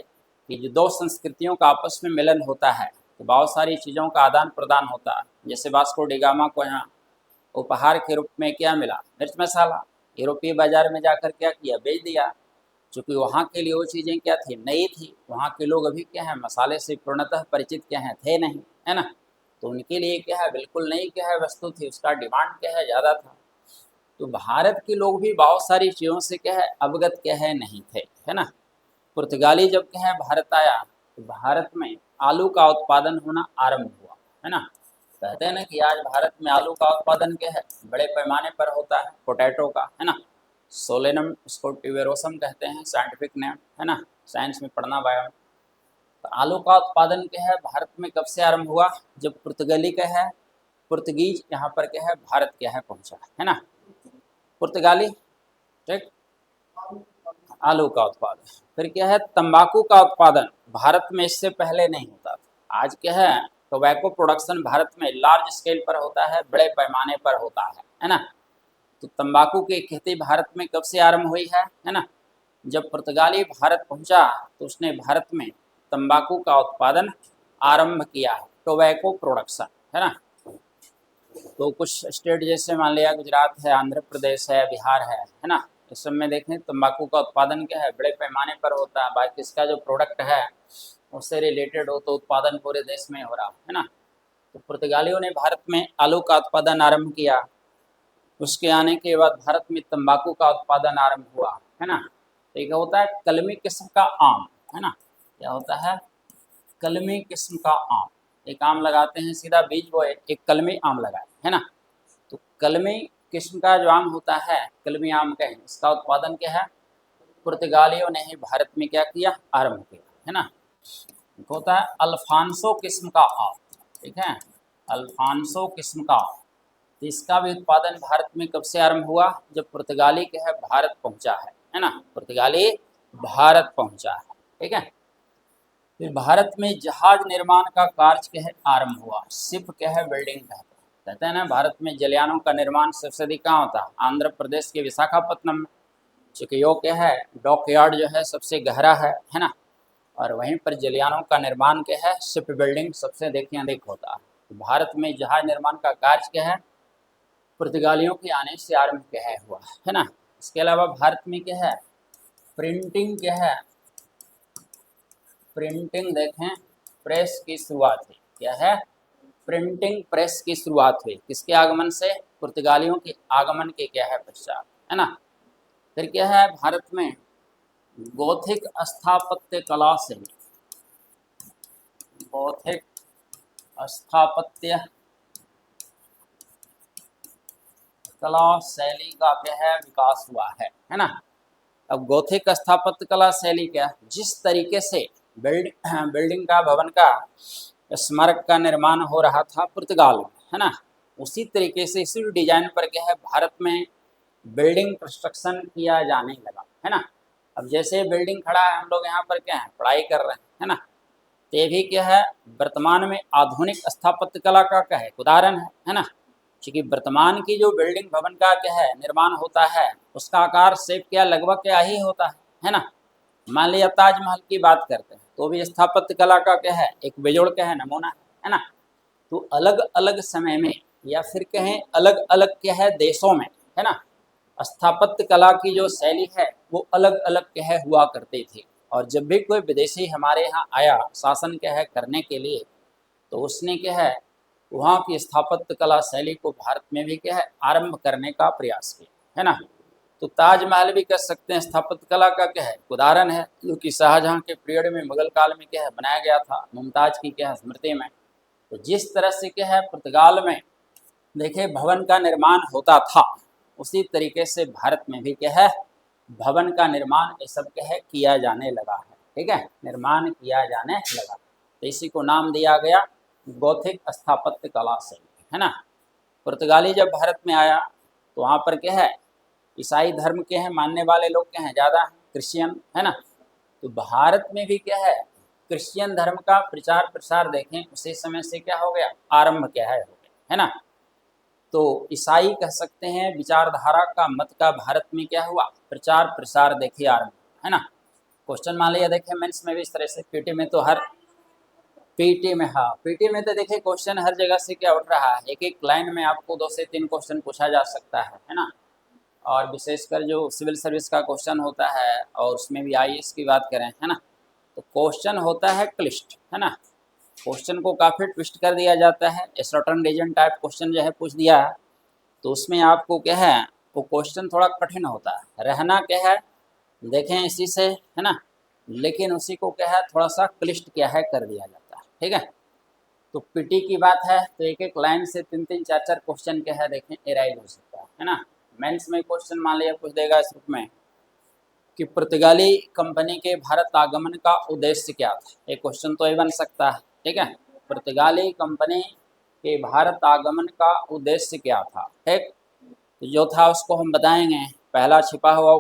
कि जो दो संस्कृतियों का आपस में मिलन होता है तो बहुत सारी चीज़ों का आदान प्रदान होता है। जैसे वास्को डी गामा को यहाँ उपहार के रूप में क्या मिला, मिर्च मसाला। यूरोपीय बाजार में जाकर क्या किया, बेच दिया। चूँकि वहाँ के लिए वो चीज़ें क्या थी, नई थी। वहाँ के लोग अभी क्या है, मसाले से पूर्णतः परिचित क्या है, थे नहीं, है ना। तो उनके लिए क्या है, बिल्कुल नई क्या है वस्तु थी, उसका डिमांड क्या है, ज़्यादा था। तो भारत के लोग भी बहुत सारी चीज़ों से क्या है, अवगत क्या है, नहीं थे, है ना। पुर्तगाली जब क्या है भारत आया तो भारत में आलू का उत्पादन होना आरंभ हुआ, है ना। कहते हैं ना कि आज भारत में आलू का उत्पादन क्या है, बड़े पैमाने पर होता है, पोटैटो का, है ना। सोलेनम, इसको ट्यूबेरोसम कहते हैं साइंटिफिक नेम, है ना, साइंस में पढ़ना बायो। तो आलू का उत्पादन क्या है भारत में कब से आरंभ हुआ, जब पुर्तगाली क्या है, पुर्तगीज यहाँ पर क्या है, भारत क्या है पहुँचा, है ना। पुर्तगाली, ठीक। आलू का उत्पादन, फिर क्या है, तंबाकू का उत्पादन भारत में इससे पहले नहीं होता था। आज क्या है, टोबैको प्रोडक्शन भारत में लार्ज स्केल पर होता है, बड़े पैमाने पर होता है ना। तो तंबाकू की खेती भारत में कब से आरंभ हुई है ना। जब पुर्तगाली भारत पहुंचा तो उसने भारत में तंबाकू का उत्पादन आरंभ किया है, टोबैको प्रोडक्शन, है ना। तो कुछ स्टेट जैसे मान लिया गुजरात है, आंध्र प्रदेश है, बिहार है ना। इस सब में देखें तंबाकू का उत्पादन क्या है, बड़े पैमाने पर होता है। बाकी इसका जो प्रोडक्ट है उससे रिलेटेड हो तो उत्पादन पूरे देश में हो रहा है ना। तो पुर्तगालियों ने भारत में आलू का उत्पादन आरंभ किया। उसके आने के बाद भारत में तंबाकू का उत्पादन आरंभ हुआ, है ना। तो एक होता है कलमी किस्म का आम, है ना। क्या होता है, कलमी किस्म का आम। एक आम लगाते हैं, सीधा बीज बोए, एक कलमी आम लगाए, है ना। तो कलमी किस्म का जो आम होता है, कलमी आम का है, इसका उत्पादन क्या है, पुर्तगालियों ने ही भारत में क्या किया, आरंभ किया, है ना। एक होता है अल्फांसो किस्म का आम, ठीक है, अल्फांसो किस्म का आम। तो इसका भी उत्पादन भारत में कब से आरंभ हुआ, जब पुर्तगाली क्या है भारत पहुंचा है ना। पुर्तगाली भारत पहुंचा है, ठीक है। फिर भारत में जहाज निर्माण का कार्य क्या है आरंभ हुआ, शिप क्या है बिल्डिंग कहते हैं ना। भारत में जलयानों का निर्माण सबसे अधिक कहाँ होता है, आंध्र प्रदेश के विशाखापत्तनम में। चूँकि यो क्या है, डॉकयार्ड जो है सबसे गहरा है ना। और वहीं पर जलयानों का निर्माण क्या है, शिप बिल्डिंग सबसे अधिक होता है। तो भारत में जहाज निर्माण का कार्य क्या है, पुर्तगालियों के आने से आरंभ क्या है हुआ, है ना। इसके अलावा भारत में क्या है, प्रिंटिंग क्या है, प्रिंटिंग देखें, प्रेस की शुरुआत हुई, क्या है, प्रिंटिंग प्रेस की शुरुआत हुई किसके आगमन से, पुर्तगालियों के आगमन के क्या है पश्चात, है ना। फिर क्या है, भारत में गोथिक स्थापत्य कला से, गोथिक स्थापत्य कला शैली का क्या है विकास हुआ है ना। अब गोथिक स्थापत्य कला शैली क्या, जिस तरीके से बिल्डिंग का, भवन का, स्मारक का निर्माण हो रहा था पुर्तगाल में, है ना, उसी तरीके से इसी डिजाइन पर क्या है भारत में बिल्डिंग कंस्ट्रक्शन किया जाने लगा, है ना। अब जैसे बिल्डिंग खड़ा है, हम लोग यहाँ पर क्या है पढ़ाई कर रहे हैं, है ना। तो ये भी क्या है, वर्तमान में आधुनिक स्थापत्य कला का क्या है उदाहरण है ना। क्योंकि वर्तमान की जो बिल्डिंग भवन का क्या है निर्माण होता है, उसका आकार शेप क्या लगभग क्या ही होता है ना। मान लिया ताजमहल की बात करते हैं तो भी स्थापत्य कला का क्या है एक बेजोड़ क्या है नमूना है ना। तो अलग अलग समय में या फिर कहें अलग अलग क्या है देशों में, है ना, स्थापत्य कला की जो शैली है वो अलग अलग क्या है हुआ करती थी। और जब भी कोई विदेशी हमारे यहाँ आया शासन क्या है करने के लिए, तो उसने क्या है वहाँ की स्थापत्य कला शैली को भारत में भी क्या है आरंभ करने का प्रयास किया, है ना। तो ताजमहल भी कह सकते हैं स्थापत्य कला का क्या है उदाहरण है, जो कि शाहजहां के पीरियड में मुगल काल में क्या है बनाया गया था, मुमताज की क्या है स्मृति में। तो जिस तरह से क्या है पुर्तगाल में देखिए भवन का निर्माण होता था, उसी तरीके से भारत में भी क्या है भवन का निर्माण ये सब क्या है किया जाने लगा है, ठीक है, निर्माण किया जाने लगा। तो इसी को नाम दिया गया गौथिक स्थापत्य कला शैली, है ना। पुर्तगाली जब भारत में आया तो वहाँ पर क्या है ईसाई धर्म के हैं मानने वाले लोग क्या हैं ज़्यादा क्रिश्चियन, है ना। तो भारत में भी क्या है क्रिश्चियन धर्म का प्रचार प्रसार देखें उसी समय से क्या हो गया आरंभ क्या है हो गया, है ना। तो ईसाई कह सकते हैं विचारधारा का मत का भारत में क्या हुआ प्रचार प्रसार देखिए आरंभ, है ना। क्वेश्चन मान लिया देखिए मेंस में भी इस तरह से, पीटी में तो हर पीटी में, हाँ पीटी में तो देखिए क्वेश्चन हर जगह से क्या उठ रहा है, एक एक लाइन में आपको 2 से 3 क्वेश्चन पूछा जा सकता है ना। और विशेषकर जो सिविल सर्विस का क्वेश्चन होता है और उसमें भी आईएएस की बात करें, है ना, तो क्वेश्चन होता है क्लिष्ट, है ना। क्वेश्चन को काफ़ी ट्विस्ट कर दिया जाता है, सर्टन रीजन टाइप क्वेश्चन जो है पूछ दिया है तो उसमें आपको क्या है वो क्वेश्चन थोड़ा कठिन होता है, रहना क्या है देखें इसी से, है ना, लेकिन उसी को क्या है थोड़ा सा क्लिष्ट क्या है कर दिया जाता है, ठीक है। तो पीटी की बात है तो एक एक लाइन से 3-3 4-4 क्वेश्चन क्या है देखें एराइज हो सकता है ना। मेंस में क्वेश्चन मान लिया पूछ देगा इस रूप में कि पुर्तगाली कंपनी के भारत आगमन का उद्देश्य क्या था, एक क्वेश्चन तो ये बन सकता है, ठीक है। पुर्तगाली कंपनी के भारत आगमन का उद्देश्य क्या था, ठीक, तो जो था उसको हम बताएंगे। पहला छिपा हुआ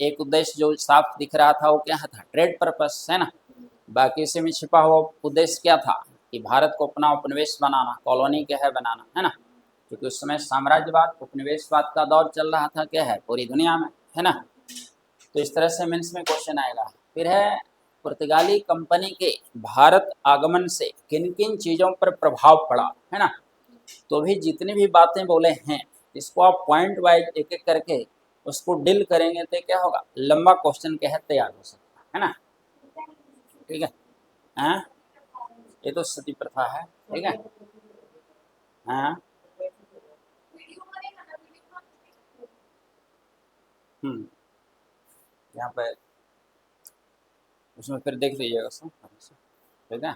एक उद्देश्य जो साफ दिख रहा था वो क्या था ट्रेड पर्पस, है ना। बाकी इसी में छिपा हुआ उद्देश्य क्या था कि भारत को अपना उपनिवेश बनाना, कॉलोनी क्या है बनाना, है ना, क्योंकि उस समय साम्राज्यवाद उपनिवेशवाद का दौर चल रहा था क्या है पूरी दुनिया में, है ना। तो इस तरह से मेंस में क्वेश्चन आएगा। फिर है पुर्तगाली कंपनी के भारत आगमन से किन किन चीज़ों पर प्रभाव पड़ा, है ना। तो भी जितनी भी बातें बोले हैं इसको आप पॉइंट वाइज एक एक करके उसको डील करेंगे तो क्या होगा लंबा क्वेश्चन क्या है तैयार हो सकता है ना, ठीक है। हाँ ये तो सती प्रथा है, ठीक है। हाँ यहाँ पे उसमें फिर देख लीजिएगा सब, ठीक है।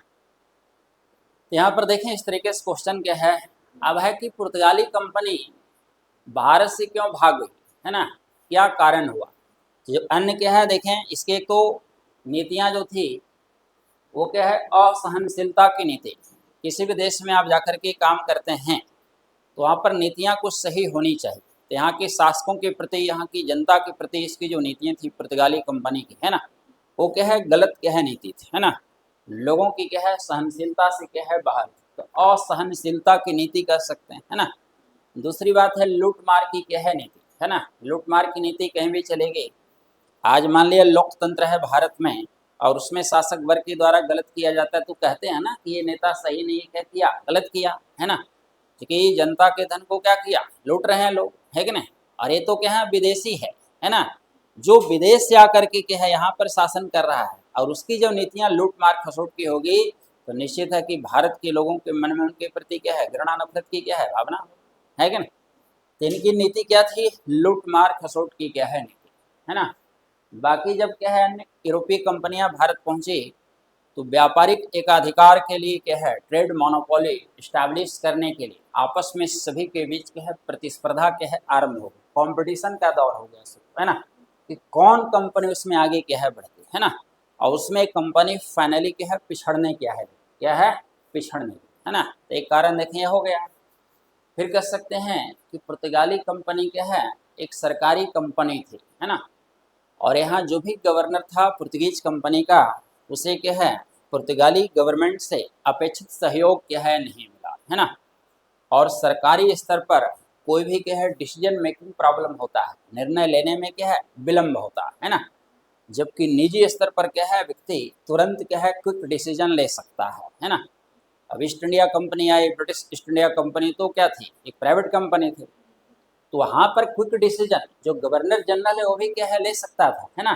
यहाँ पर देखें इस तरीके से क्वेश्चन क्या है, अब है कि पुर्तगाली कंपनी भारत से क्यों भाग गई, है ना, क्या कारण हुआ। जो अन्य क्या है देखें इसके तो नीतियाँ जो थी वो क्या है असहनशीलता की नीति। किसी भी देश में आप जाकर के काम करते हैं तो वहाँ पर नीतियाँ कुछ सही होनी चाहिए, तो यहाँ के शासकों के प्रति यहाँ की जनता के प्रति इसकी जो नीतियाँ थी पुर्तगाली कंपनी की, है ना, वो क्या है गलत क्या है नीति थी, है ना। लोगों की क्या है सहनशीलता से क्या है बाहर, तो असहनशीलता की नीति कर सकते हैं, है ना। दूसरी बात है लूट मार की क्या है नीति, है ना, लूट मार की नीति कहीं भी चलेगी। आज मान लिया लोकतंत्र है भारत में और उसमें शासक वर्ग के द्वारा गलत किया जाता है तो कहते हैं ना कि ये नेता सही नहीं क्या किया गलत किया, है ना, क्योंकि जनता के धन को क्या किया लूट रहे हैं लोग, है कि नहीं। और ये तो क्या है विदेशी है ना, जो विदेश से आकर के क्या है यहाँ पर शासन कर रहा है और उसकी जो नीतियाँ लूट मार खसोट की होगी तो निश्चित है कि भारत के लोगों के मन में उनके प्रति क्या है घृणा नफरत की क्या है भावना, है कि नहीं। तो इनकी नीति क्या थी लूट मार खसोट की क्या है नीति, है ना। बाकी जब क्या है अन्य यूरोपीय कंपनियां भारत पहुंची तो व्यापारिक एकाधिकार के लिए क्या है ट्रेड मोनोपोली इस्टेब्लिश करने के लिए आपस में सभी के बीच क्या है प्रतिस्पर्धा क्या है आरंभ हो गई, कॉम्पिटिशन का दौर हो गया सब, है ना, कि कौन कंपनी उसमें आगे क्या है बढ़ती है ना। और उसमें कंपनी फाइनली क्या है पिछड़ने क्या है पिछड़ने, है ना। तो एक कारण देखें हो गया। फिर कह सकते हैं कि पुर्तगाली कंपनी क्या है एक सरकारी कंपनी थी, है ना, और यहाँ जो भी गवर्नर था पुर्तगीज कंपनी का उसे क्या है पुर्तगाली गवर्नमेंट से अपेक्षित सहयोग क्या है नहीं मिला, है ना। और सरकारी स्तर पर कोई भी क्या है डिसीजन मेकिंग प्रॉब्लम होता है, निर्णय लेने में क्या है विलम्ब होता है ना। जबकि निजी स्तर पर क्या है व्यक्ति तुरंत क्या है क्विक डिसीजन ले सकता है ना। अब ईस्ट इंडिया कंपनी आई, ब्रिटिश ईस्ट इंडिया कंपनी तो क्या थी एक प्राइवेट कंपनी थी, तो वहाँ पर क्विक डिसीजन जो गवर्नर जनरल है वो भी क्या है ले सकता था, है ना।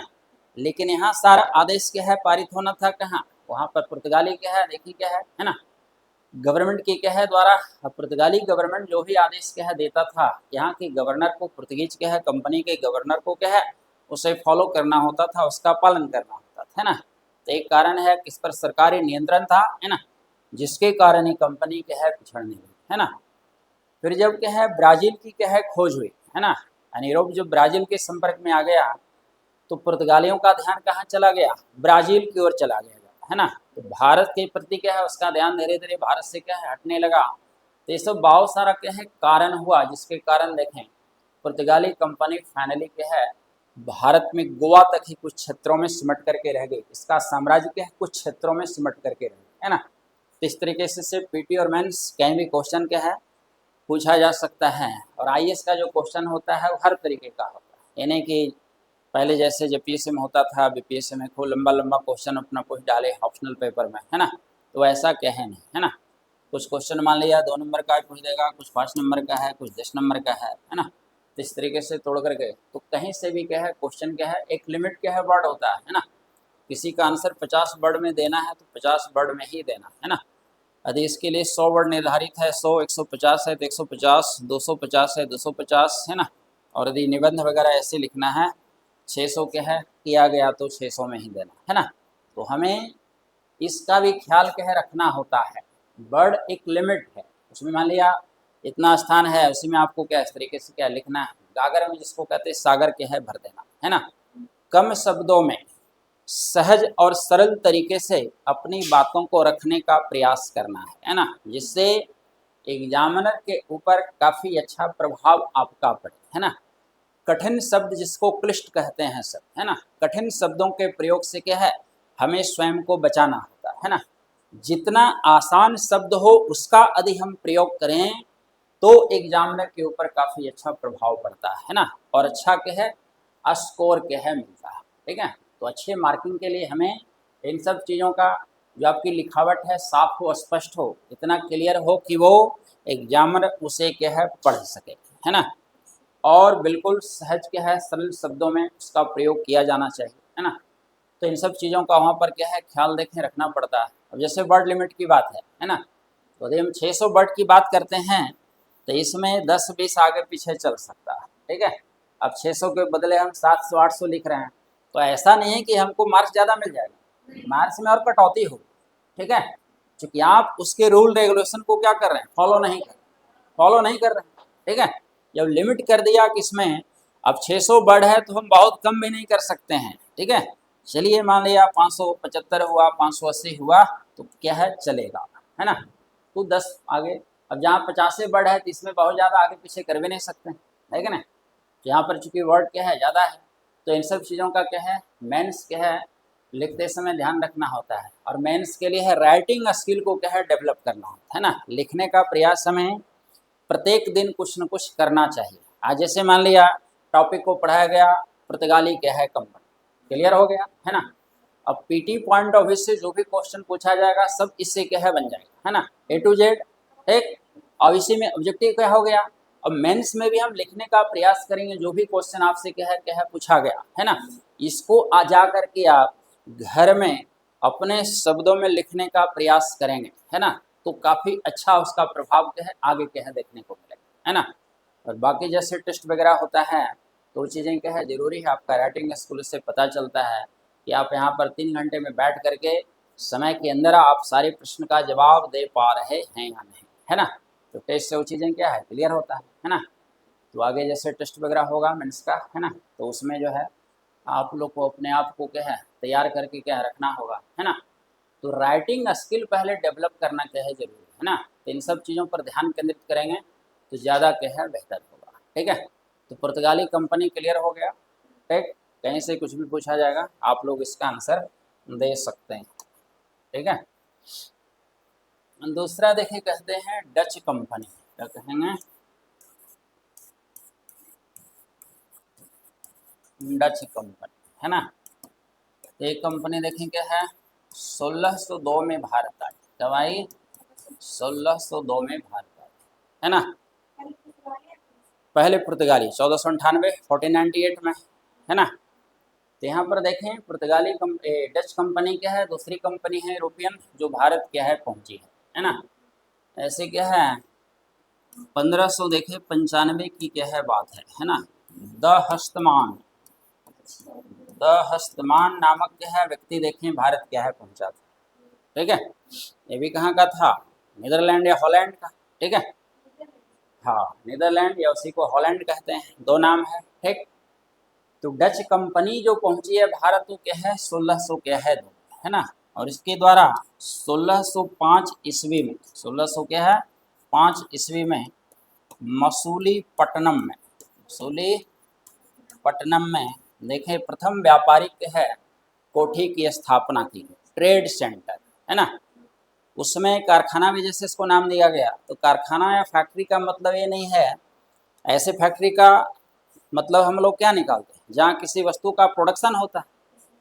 लेकिन यहाँ सारा आदेश क्या है पारित होना था कहाँ वहाँ पर पुर्तगाली क्या है देखिए क्या है ना, गवर्नमेंट की क्या है द्वारा। पुर्तगाली गवर्नमेंट जो भी आदेश क्या है देता था यहाँ के गवर्नर को पुर्तगीज क्या है कंपनी के गवर्नर को क्या है उसे फॉलो करना होता था, उसका पालन करना होता था, है ना। तो एक कारण है कि इस पर सरकारी नियंत्रण था, है ना, जिसके कारण ये कंपनी क्या है पिछड़ने लगी, है ना। फिर जब क्या है ब्राज़ील की क्या है खोज हुई, है ना, यानी यूरोप जो ब्राज़ील के संपर्क में आ गया तो पुर्तगालियों का ध्यान कहाँ चला गया, ब्राजील की ओर चला गया, है ना। तो भारत के प्रति क्या है उसका ध्यान धीरे धीरे भारत से क्या है हटने लगा। तो ये सब बहुत सारा क्या है कारण हुआ, जिसके कारण देखें पुर्तगाली कंपनी फाइनली क्या है भारत में गोवा तक ही कुछ क्षेत्रों में सिमट करके रह गई। इसका साम्राज्य क्या है कुछ क्षेत्रों में सिमट करके रह गई, है ना। तो इस तरीके से पीटी और मेंस कहीं भी क्वेश्चन क्या है पूछा जा सकता है। और आईएएस का जो क्वेश्चन होता है वो हर तरीके का होता है, यानी कि पहले जैसे जेपीएससी में होता था, बीपीएससी में खूब लंबा लंबा क्वेश्चन अपना कुछ डाले ऑप्शनल पेपर में, है ना। तो ऐसा क्या है नहीं, है ना। कुछ क्वेश्चन मान लिया 2 नंबर का पूछ देगा, कुछ 5 नंबर का है, कुछ 10 नंबर का है ना। तो इस तरीके से तोड़ करके तो कहीं से भी क्या है क्वेश्चन क्या है एक लिमिट क्या है वर्ड होता है ना। किसी का आंसर 50 वर्ड में देना है तो 50 वर्ड में ही देना है ना। यदि इसके लिए 100 वर्ड निर्धारित है, 100 150 है तो 150, 250 है 250, है ना। और यदि निबंध वगैरह ऐसे लिखना है 600 क्या है किया गया तो 600 में ही देना, है ना। तो हमें इसका भी ख्याल क्या है रखना होता है। वर्ड एक लिमिट है, उसमें मान लिया इतना स्थान है, उसी में आपको क्या इस तरीके से क्या लिखना है। गागर में जिसको कहते हैं सागर क्या है भर देना, है ना। कम शब्दों में सहज और सरल तरीके से अपनी बातों को रखने का प्रयास करना है ना, जिससे एग्जामिनर के ऊपर काफ़ी अच्छा प्रभाव आपका पड़े, है ना। कठिन शब्द जिसको क्लिष्ट कहते हैं सब, है ना। कठिन शब्दों के प्रयोग से क्या है हमें स्वयं को बचाना होता है ना। जितना आसान शब्द हो उसका यदि हम प्रयोग करें तो एग्जामिनर के ऊपर काफ़ी अच्छा प्रभाव पड़ता है ना। और अच्छा क्या है स्कोर क्या है मिलता है, ठीक है। तो अच्छे मार्किंग के लिए हमें इन सब चीज़ों का जो आपकी लिखावट है साफ हो, स्पष्ट हो, इतना क्लियर हो कि वो एग्जामिनर उसे क्या है पढ़ सके, है ना। और बिल्कुल सहज क्या है सरल शब्दों में उसका प्रयोग किया जाना चाहिए, है ना। तो इन सब चीज़ों का वहाँ पर क्या है ख्याल देखें रखना पड़ता है। अब जैसे वर्ड लिमिट की बात है ना। तो यदि हम 600 वर्ड की बात करते हैं तो इसमें 10-20 आगे पीछे चल सकता है, ठीक है। अब 600 के बदले हम 700-800 लिख रहे हैं तो ऐसा नहीं है कि हमको मार्क्स ज़्यादा मिल जाएगा, मार्क्स में और कटौती हो, ठीक है। क्योंकि आप उसके रूल रेगुलेशन को क्या कर रहे हैं फॉलो नहीं कर रहे हैं, ठीक है। जब लिमिट कर दिया कि इसमें अब 600 वर्ड है तो हम बहुत कम भी नहीं कर सकते हैं, ठीक है। चलिए मान लिया 575 हुआ, 580 हुआ तो क्या है चलेगा, है ना। तो 10 आगे, अब जहाँ 50 वर्ड है तो इसमें बहुत ज़्यादा आगे पीछे कर भी नहीं सकते, है कि नहीं। यहाँ पर चूंकि वर्ड क्या है ज़्यादा है तो इन सब चीज़ों का क्या है मेंस क्या है लिखते समय ध्यान रखना होता है। और मेंस के लिए है राइटिंग स्किल को क्या है डेवलप करना होता है ना। लिखने का प्रयास हमें प्रत्येक दिन कुछ न कुछ करना चाहिए। आज जैसे मान लिया टॉपिक को पढ़ाया गया पुर्तगाली क्या है कंपनी, क्लियर हो गया, है ना। अब पीटी पॉइंट ऑफ व्यू से जो भी क्वेश्चन पूछा जाएगा सब इससे क्या है बन जाएगा, है ना, ए टू जेड, ठीक। अब इसी में ऑब्जेक्टिव क्या हो गया। अब मेंस में भी हम लिखने का प्रयास करेंगे जो भी क्वेश्चन आपसे क्या है पूछा गया, है ना। इसको आ जा करके आप घर में अपने शब्दों में लिखने का प्रयास करेंगे, है ना। तो काफ़ी अच्छा उसका प्रभाव क्या है आगे क्या है देखने को मिलेगा, है ना। और बाकी जैसे टेस्ट वगैरह होता है तो वो चीज़ें क्या है ज़रूरी है। आपका राइटिंग स्किल से पता चलता है कि आप यहाँ पर 3 घंटे में बैठ करके समय के अंदर आप सारे प्रश्न का जवाब दे पा रहे हैं या नहीं, है ना। तो टेस्ट से वो चीज़ें क्या है क्लियर होता है ना। तो आगे जैसे टेस्ट वगैरह होगा मेंस का, है ना, तो उसमें जो है आप लोग को अपने आप को क्या है तैयार करके क्या है रखना होगा, है ना। तो राइटिंग स्किल पहले डेवलप करना क्या है ज़रूरी है ना। तो इन सब चीज़ों पर ध्यान केंद्रित करेंगे तो ज़्यादा क्या है बेहतर होगा, ठीक है। तो पुर्तगाली कंपनी क्लियर हो गया, ठीक। कहीं से कुछ भी पूछा जाएगा आप लोग इसका आंसर दे सकते हैं, ठीक है। दूसरा देखिए कहते हैं डच कंपनी, क्या कहेंगे डच कंपनी, है ना। एक कंपनी देखें क्या है 1602 में भारत आई, कब आई 1602 में भारत आई, है ना। पहले पुर्तगाली 1498 1498 में, है ना। तो यहाँ पर देखें पुर्तगाली डच कंपनी क्या है दूसरी कंपनी है यूरोपियन जो भारत क्या है पहुंची है ना। ऐसे क्या है 1500 देखे 95 की क्या है बात है ना। द हस्तमान नामक क्या है व्यक्ति देखें भारत क्या है पहुंचा था, ठीक है। ये भी कहाँ का था नीदरलैंड या हॉलैंड का, ठीक है। हाँ नीदरलैंड या उसी को हॉलैंड कहते हैं, दो नाम है, ठीक। तो डच कंपनी जो पहुंची है भारत वो क्या है 1600 क्या है ना। और इसके द्वारा 1605 ईस्वी में 1600 क्या है 5 ईस्वी में मसूलीपट्टनम में देखें प्रथम व्यापारिक है कोठी की स्थापना की गई, ट्रेड सेंटर है ना। उसमें कारखाना भी जैसे इसको नाम दिया गया, तो कारखाना या फैक्ट्री का मतलब ये नहीं है, ऐसे फैक्ट्री का मतलब हम लोग क्या निकालते हैं जहाँ किसी वस्तु का प्रोडक्शन होता है,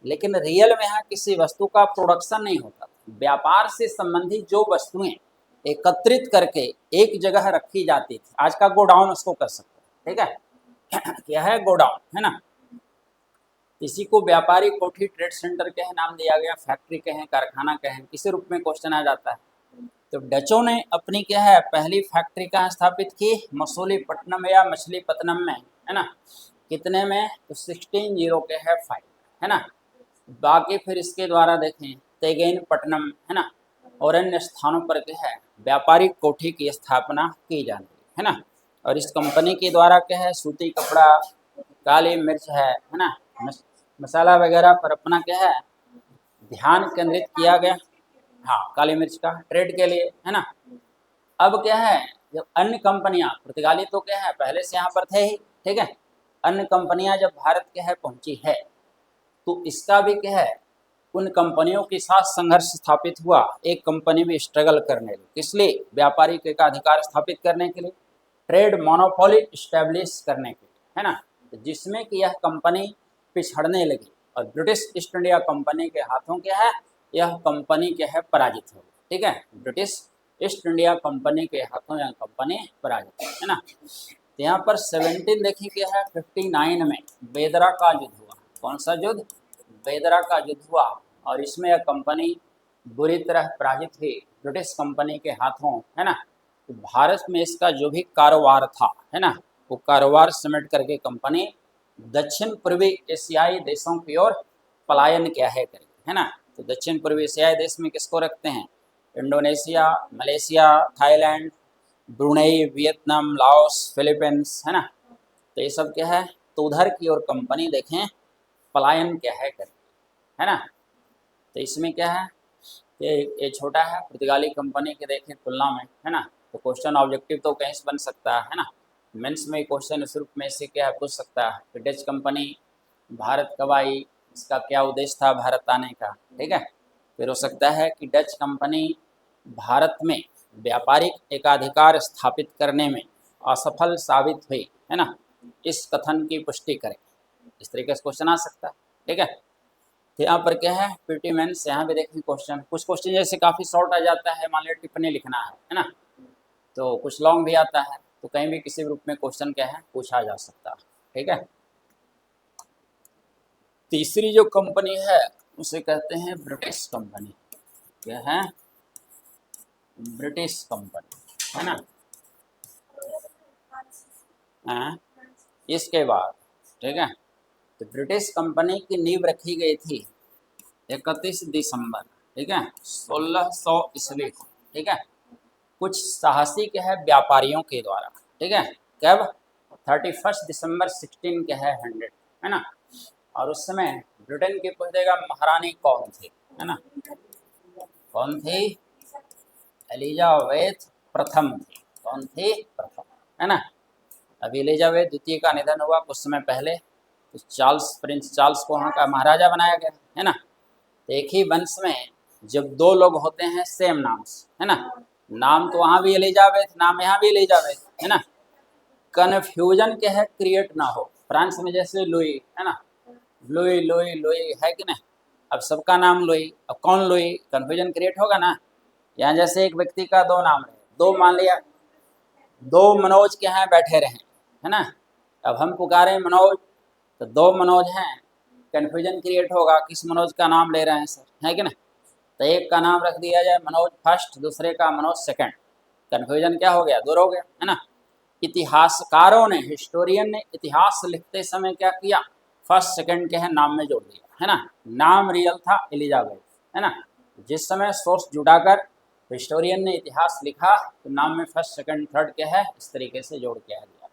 लेकिन रियल में यहाँ किसी वस्तु का प्रोडक्शन नहीं होता। व्यापार से संबंधित जो वस्तुएं एकत्रित करके एक जगह रखी जाती थी, आज का गोडाउन उसको कर सकते हैं, ठीक है क्या है गोडाउन है ना। इसी को व्यापारी कोठी ट्रेड सेंटर के है नाम दिया गया, फैक्ट्री के हैं कारखाना के हैं, किसी रूप में क्वेश्चन आ जाता है। तो डचों ने अपनी क्या है पहली फैक्ट्री कहाँ स्थापित की, मसूलीपट्टनम या मछलीपट्टनम में है ना। कितने में, तो 1605 है ना। बाकी फिर इसके द्वारा देखें तेगेनपट्टनम है ना और अन्य स्थानों पर क्या है व्यापारिक कोठी की स्थापना की जाती है ना। और इस कंपनी के द्वारा क्या है सूती कपड़ा, काली मिर्च है ना, मसाला वगैरह पर अपना क्या है ध्यान केंद्रित किया गया। हाँ, काली मिर्च का ट्रेड के लिए है ना। अब क्या है जब अन्य कंपनियां, पुर्तगाली तो क्या है पहले से यहाँ पर थे ही, ठीक है। अन्य कंपनियां जब भारत के है पहुंची है तो इसका भी क्या है उन कंपनियों के साथ संघर्ष स्थापित हुआ, एक कंपनी भी स्ट्रगल करने लगी, इसलिए व्यापारी का अधिकार स्थापित करने के लिए, ट्रेड मोनोपोली इस्टेब्लिश करने के लिए है ना। तो जिसमें कि यह कंपनी पिछड़ने लगी और ब्रिटिश ईस्ट इंडिया कंपनी के हाथों क्या है यह कंपनी क्या है पराजित हो गई, ठीक है। ब्रिटिश ईस्ट इंडिया कंपनी के हाथों यह कंपनी पराजित है ना। तो यहाँ पर 17 देखिए क्या है 59 में बेदरा का युद्ध हुआ। कौन सा युद्ध, बेदरा का युद्ध हुआ और इसमें यह कंपनी बुरी तरह पराजित हुई ब्रिटिश कंपनी के हाथों है ना। तो भारत में इसका जो भी कारोबार था है ना वो कारोबार समेट करके कंपनी दक्षिण पूर्वी एशियाई देशों की ओर पलायन क्या है करेगी है ना। तो दक्षिण पूर्वी एशियाई देश में किसको रखते हैं, Indonesia, Malaysia, Thailand, Brunei, Vietnam, Laos, Philippines है ना। तो ये सब क्या है तो उधर की ओर कंपनी देखें पलायन क्या है करेगी है ना। तो इसमें क्या है ये छोटा है पुर्तगाली कंपनी के देखें तुलना में है ना। तो क्वेश्चन ऑब्जेक्टिव तो कहीं से बन सकता है ना, मेंस में क्वेश्चन इस रूप में से क्या है पूछ सकता है कि डच कंपनी भारत कब आई, इसका क्या उद्देश्य था भारत आने का, ठीक है। फिर हो सकता है कि डच कंपनी भारत में व्यापारिक एकाधिकार स्थापित करने में असफल साबित हुई है ना, इस कथन की पुष्टि करें, इस तरीके से क्वेश्चन आ सकता है, ठीक है। तो यहाँ पर क्या है पीटी मेंस, यहाँ भी देखें क्वेश्चन, कुछ क्वेश्चन जैसे काफ़ी शॉर्ट आ जाता है, मान लीजिए टिप्पणी लिखना है ना, तो कुछ लॉन्ग भी आता है, तो कहीं भी किसी रूप में क्वेश्चन क्या है पूछा जा सकता है, ठीक है। तीसरी जो कंपनी है उसे कहते हैं ब्रिटिश कंपनी, क्या है ब्रिटिश कंपनी है ना। हाँ, इसके बाद ठीक है तो ब्रिटिश कंपनी की नींव रखी गई थी 31 दिसंबर, ठीक है 1600 ईस्वी को, ठीक है। कुछ साहसी के है व्यापारियों के द्वारा, ठीक है कब 31 दिसंबर 16 के है 100 है ना। और उस समय ब्रिटेन की पूछेगा महारानी कौन थी है ना, कौन थी, एलिजाबेथ प्रथम थी, कौन थी प्रथम है ना। अभी एलिजाबेथ द्वितीय का निधन हुआ कुछ समय पहले, तो चार्ल्स प्रिंस चार्ल्स को वहाँ का महाराजा बनाया गया है ना। एक ही वंश में जब दो लोग होते हैं सेम नाम से है ना, नाम तो वहाँ भी एलिजाबेथ, नाम यहाँ भी एलिजाबेथ है ना, कन्फ्यूजन क्या है क्रिएट ना हो। फ्रांस में जैसे लुई है ना, लुई लुई लुई है कि नहीं, अब सबका नाम लुई, अब कौन लुई, कन्फ्यूजन क्रिएट होगा ना। यहाँ जैसे एक व्यक्ति का दो नाम रहे, दो मान लिया दो मनोज के यहाँ बैठे रहे है ना, अब हम पुकारे मनोज तो दो मनोज हैं, कन्फ्यूजन क्रिएट होगा किस मनोज का नाम ले रहे हैं सर, है कि नहीं। तो एक का नाम रख दिया जाए मनोज फर्स्ट, दूसरे का मनोज सेकंड, कन्फ्यूजन क्या हो गया दूर हो गया है ना। इतिहासकारों ने, हिस्टोरियन ने इतिहास लिखते समय क्या किया, फर्स्ट सेकंड के है नाम में जोड़ दिया है ना। नाम रियल था एलिजाबेथ है ना, जिस समय सोर्स जुड़ाकर हिस्टोरियन ने इतिहास लिखा तो नाम में फर्स्ट सेकंड थर्ड क्या है इस तरीके से जोड़ के आ दिया।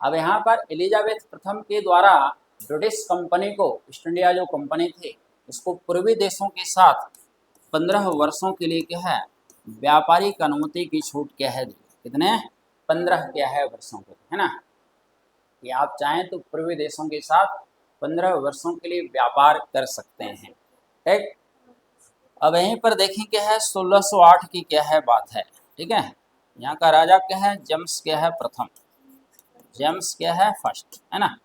अब यहाँ पर एलिजाबेथ प्रथम के द्वारा ब्रिटिश कंपनी को, ईस्ट इंडिया जो कंपनी थी उसको पूर्वी देशों के साथ 15 वर्षों के लिए क्या है व्यापारिक अनुमति की छूट क्या है दी। कितने 15 क्या है वर्षों के लिए, है ना, कि आप चाहें तो पूर्वी देशों के साथ 15 वर्षों के लिए व्यापार कर सकते हैं। ठीक, अब यहीं पर देखें क्या है 1608 की क्या है बात है। ठीक है, यहाँ का राजा क्या है जेम्स क्या है प्रथम, जेम्स क्या है फर्स्ट, है ना।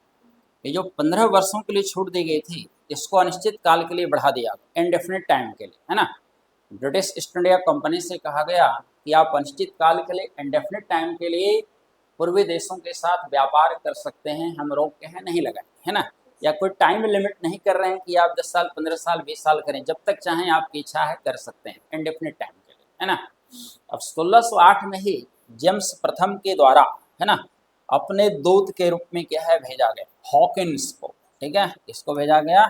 ये जो 15 वर्षों के लिए छूट दी गई थी इसको अनिश्चित काल के लिए बढ़ा दिया, इनडेफिनिट टाइम के लिए, है ना। ब्रिटिश ईस्ट इंडिया कंपनी से कहा गया कि आप अनिश्चित काल के लिए इनडेफिनिट टाइम के लिए पूर्वी देशों के साथ व्यापार कर सकते हैं, हम रोक के हैं नहीं लगाए, है ना, या कोई टाइम लिमिट नहीं कर रहे हैं कि आप 10 साल 15 साल 20 साल करें, जब तक चाहें आपकी इच्छा है कर सकते हैं इनडेफिनिट टाइम के लिए, है ना। अब 1608 में ही जेम्स प्रथम के द्वारा, है ना, अपने दूत के रूप में क्या है भेजा गया हॉकिंस को। ठीक है, किसको भेजा गया,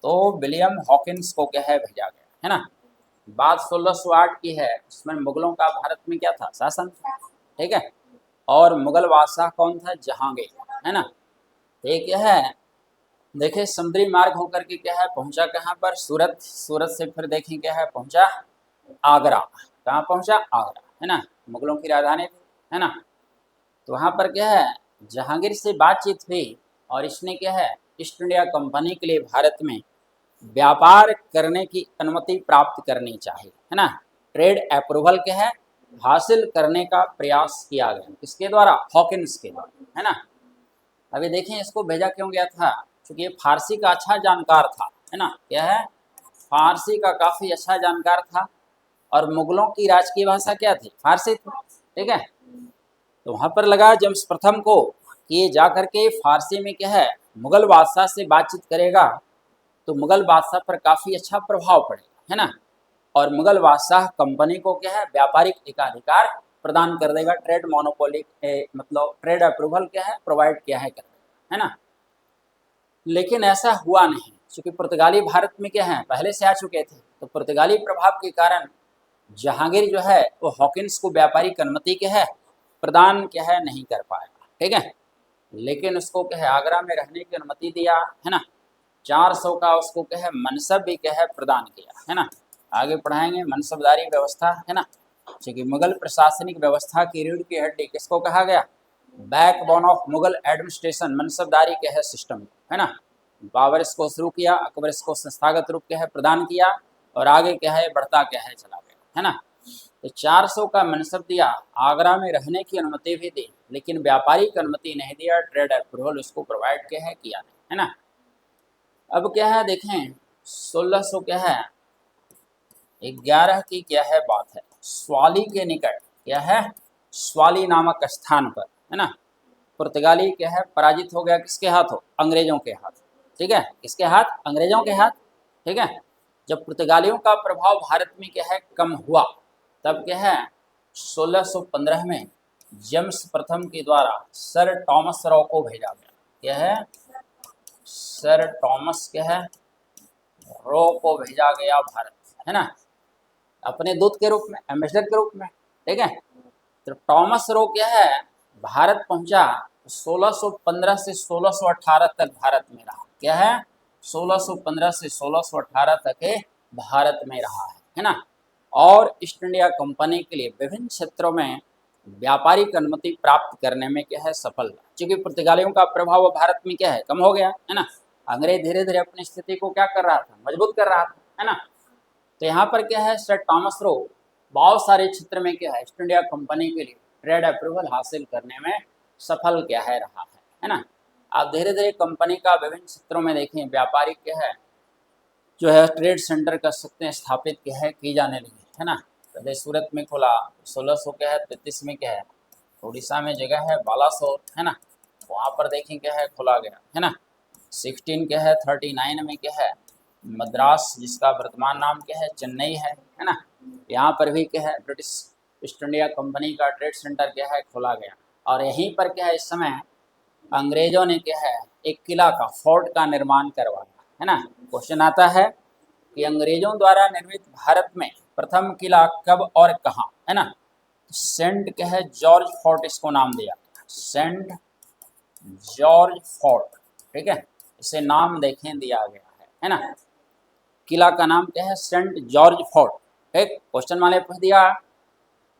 तो विलियम हॉकिंस को क्या है भेजा गया, है ना। बात 1608 की है, उसमें मुगलों का भारत में क्या था शासन, ठीक है, और मुगल बादशाह कौन था जहांगीर, है ना। तो ये क्या है देखिए समुद्री मार्ग होकर के क्या है पहुंचा कहाँ पर सूरत, सूरत से फिर देखें क्या है पहुंचा आगरा, कहाँ पहुंचा आगरा, है ना, मुगलों की राजधानी थी, है ना। तो वहाँ पर क्या है जहांगीर से बातचीत हुई और इसने क्या है ईस्ट इंडिया कंपनी के लिए भारत में व्यापार करने की अनुमति प्राप्त करनी चाहिए, है ना। ट्रेड अप्रूवल क्या है हासिल करने का प्रयास किया गया, किसके द्वारा हॉकिंस के द्वारा, है ना। अभी देखें इसको भेजा क्यों गया था, क्योंकि ये फारसी का अच्छा जानकार था, है ना, क्या है फारसी का काफ़ी अच्छा जानकार था और मुगलों की राजकीय भाषा क्या थी फारसी थी। ठीक है, तो वहाँ पर लगा जेम्स प्रथम को कि ये जा करके फारसी में क्या है मुगल बादशाह से बातचीत करेगा तो मुगल बादशाह पर काफ़ी अच्छा प्रभाव पड़ेगा, है ना, और मुगल बादशाह कंपनी को क्या है व्यापारिक एकाधिकार प्रदान कर देगा, ट्रेड मोनोपोली मतलब ट्रेड अप्रूवल क्या है प्रोवाइड किया है कर देगा, है ना। लेकिन ऐसा हुआ नहीं, क्योंकि पुर्तगाली भारत में क्या है पहले से आ चुके थे, तो पुर्तगाली प्रभाव के कारण जहांगीर जो है वो हॉकिंस को व्यापारिक अनुमति क्या है प्रदान क्या है नहीं कर पाएगा। ठीक है, लेकिन उसको क्या है आगरा में रहने की अनुमति दिया, है ना, 400 का उसको क्या है मनसब भी क्या है प्रदान किया, है ना। आगे पढ़ाएंगे मनसबदारी व्यवस्था, है ना, क्योंकि मुगल प्रशासनिक व्यवस्था की रीढ़ की हड्डी किसको कहा गया बैकबोन ऑफ मुगल एडमिनिस्ट्रेशन मनसबदारी क्या है सिस्टम, है ना। बाबर इसको शुरू किया, अकबर इसको संस्थागत रूप क्या है प्रदान किया और आगे क्या है बढ़ता क्या है चला गया, है ना। तो 400 का मनसब दिया, आगरा में रहने की अनुमति भी दी, लेकिन व्यापारिक अनुमति नहीं दिया, ट्रेड अप्रूवल उसको प्रोवाइड क्या है किया नहीं, है ना। अब क्या है देखें 1600 क्या है 11 की क्या है बात है स्वाली के निकट क्या है स्वाली नामक स्थान पर, है ना, पुर्तगाली क्या है पराजित हो गया, किसके हाथों अंग्रेजों के हाथ। ठीक है, किसके हाथ अंग्रेजों के हाथ। ठीक है, जब पुर्तगालियों का प्रभाव भारत में क्या है कम हुआ तब क्या है 1615 में जेम्स प्रथम के द्वारा सर टॉमस रॉ को भेजा गया, क्या है सर टॉमस क्या है रॉ को भेजा गया भारत, है ना, अपने दूत के रूप में एम्बेसडर के रूप में। ठीक है, तो टॉमस रो क्या है भारत पहुंचा 1615 से 1618 तक भारत में रहा, क्या है 1615 से 1618 तक ये भारत में रहा है ना, और ईस्ट इंडिया कंपनी के लिए विभिन्न क्षेत्रों में व्यापारिक अनुमति प्राप्त करने में क्या है सफल रहा, क्योंकि पुर्तगालियों का प्रभाव भारत में क्या है कम हो गया, है ना। अंग्रेज धीरे धीरे अपनी स्थिति को क्या कर रहा था मजबूत कर रहा था, है ना। तो यहाँ पर क्या है सर टॉमस रो बहुत सारे क्षेत्र में क्या है ईस्ट इंडिया कंपनी के लिए ट्रेड अप्रूवल हासिल करने में सफल क्या है रहा है ना। आप धीरे धीरे कंपनी का विभिन्न क्षेत्रों में देखें व्यापारिक क्या है जो है ट्रेड सेंटर कर सकते हैं स्थापित क्या है की जाने लगी, है ना। पहले सूरत में खुला 1600 क्या है 33 में क्या है उड़ीसा में जगह है बालासोर, है ना, वहाँ पर देखें क्या है खोला गया, है ना। 16 क्या है 39 में क्या है मद्रास जिसका वर्तमान नाम क्या है चेन्नई है ना, यहाँ पर भी क्या है ब्रिटिश ईस्ट इंडिया कंपनी का ट्रेड सेंटर क्या है खोला गया और यहीं पर क्या है इस समय अंग्रेजों ने क्या है एक किला का फोर्ट का निर्माण करवाया, है ना। क्वेश्चन आता है कि अंग्रेजों द्वारा निर्मित भारत में प्रथम किला कब और कहाँ, है ना। सेंट क्या है जॉर्ज फोर्ट इसको नाम दिया, सेंट जॉर्ज फोर्ट, ठीक है, इसे नाम देखें दिया गया है ना। किला का नाम क्या है? Saint George Fort. ठीक, क्वेश्चन वाले पूछ दिया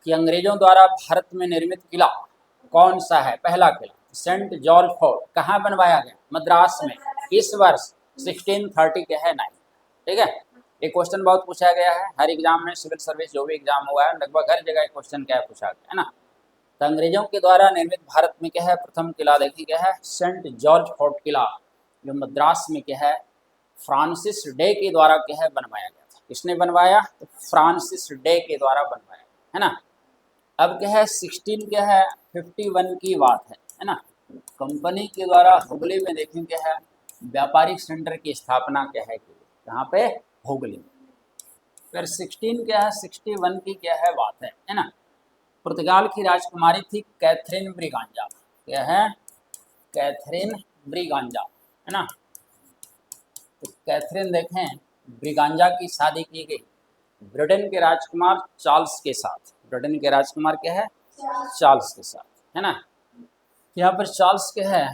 कि अंग्रेजों द्वारा भारत में निर्मित किला कौन सा है? पहला किला सेंट जॉर्ज फोर्ट कहाँ बनवाया गया? मद्रास में। किस वर्ष? 1630 के है 9। ठीक है, ये क्वेश्चन बहुत पूछा गया है हर एग्जाम में, सिविल सर्विस जो भी एग्जाम हुआ है लगभग हर जगह क्वेश्चन क्या है पूछा गया है ना। तो अंग्रेजों के द्वारा निर्मित भारत में क्या है? प्रथम किला देखिए क्या है? सेंट जॉर्ज फोर्ट किला, जो मद्रास में क्या है? फ्रांसिस डे के द्वारा क्या है? बनवाया गया था। किसने बनवाया? तो फ्रांसिस डे के द्वारा बनवाया है ना। अब क्या है? 16 क्या है? 51 की बात है ना। कंपनी के द्वारा हुगली में देखें क्या है? व्यापारिक सेंटर की स्थापना क्या है की? यहाँ पे हुगली। फिर 16 क्या है? 61 की क्या है बात है ना। पुर्तगाल की राजकुमारी थी कैथरीन ब्रिगांजा। क्या है? कैथरीन ब्रिगांजा है ना। तो कैथरीन देखें ब्रिगांजा की शादी की गई ब्रिटेन के राजकुमार चार्ल्स के साथ। ब्रिटेन के राजकुमार क्या है? चार्ल्स के साथ है ना। यहाँ पर चार्ल्स के है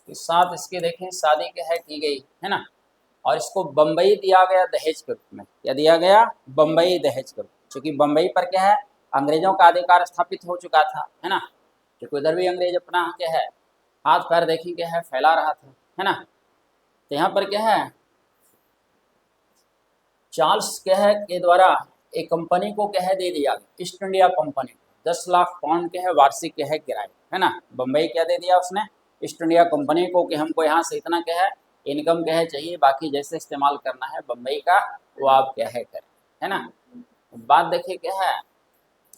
के साथ इसके देखें शादी क्या है की गई है ना। और इसको बम्बई दिया गया दहेज के रूप में। क्या दिया गया? बम्बई दहेज के रूप में, क्योंकि बम्बई पर क्या है? अंग्रेजों का अधिकार स्थापित हो चुका था है ना। क्योंकि उधर भी अंग्रेज अपना क्या है? हाथ पैर देखी क्या है? फैला रहा था है ना। तो यहाँ पर क्या है? चार्ल्स क्या है के द्वारा एक कंपनी को क्या है दे दिया east India company 10 lakh pound क्या है वार्षिक क्या है किराए है ना। बम्बई क्या दे दिया उसने? ईस्ट इंडिया कंपनी को कि हमको यहाँ से इतना क्या है इनकम क्या है चाहिए, बाकी जैसे इस्तेमाल करना है बम्बई का वो आप क्या है करें है ना। बात देखिए क्या है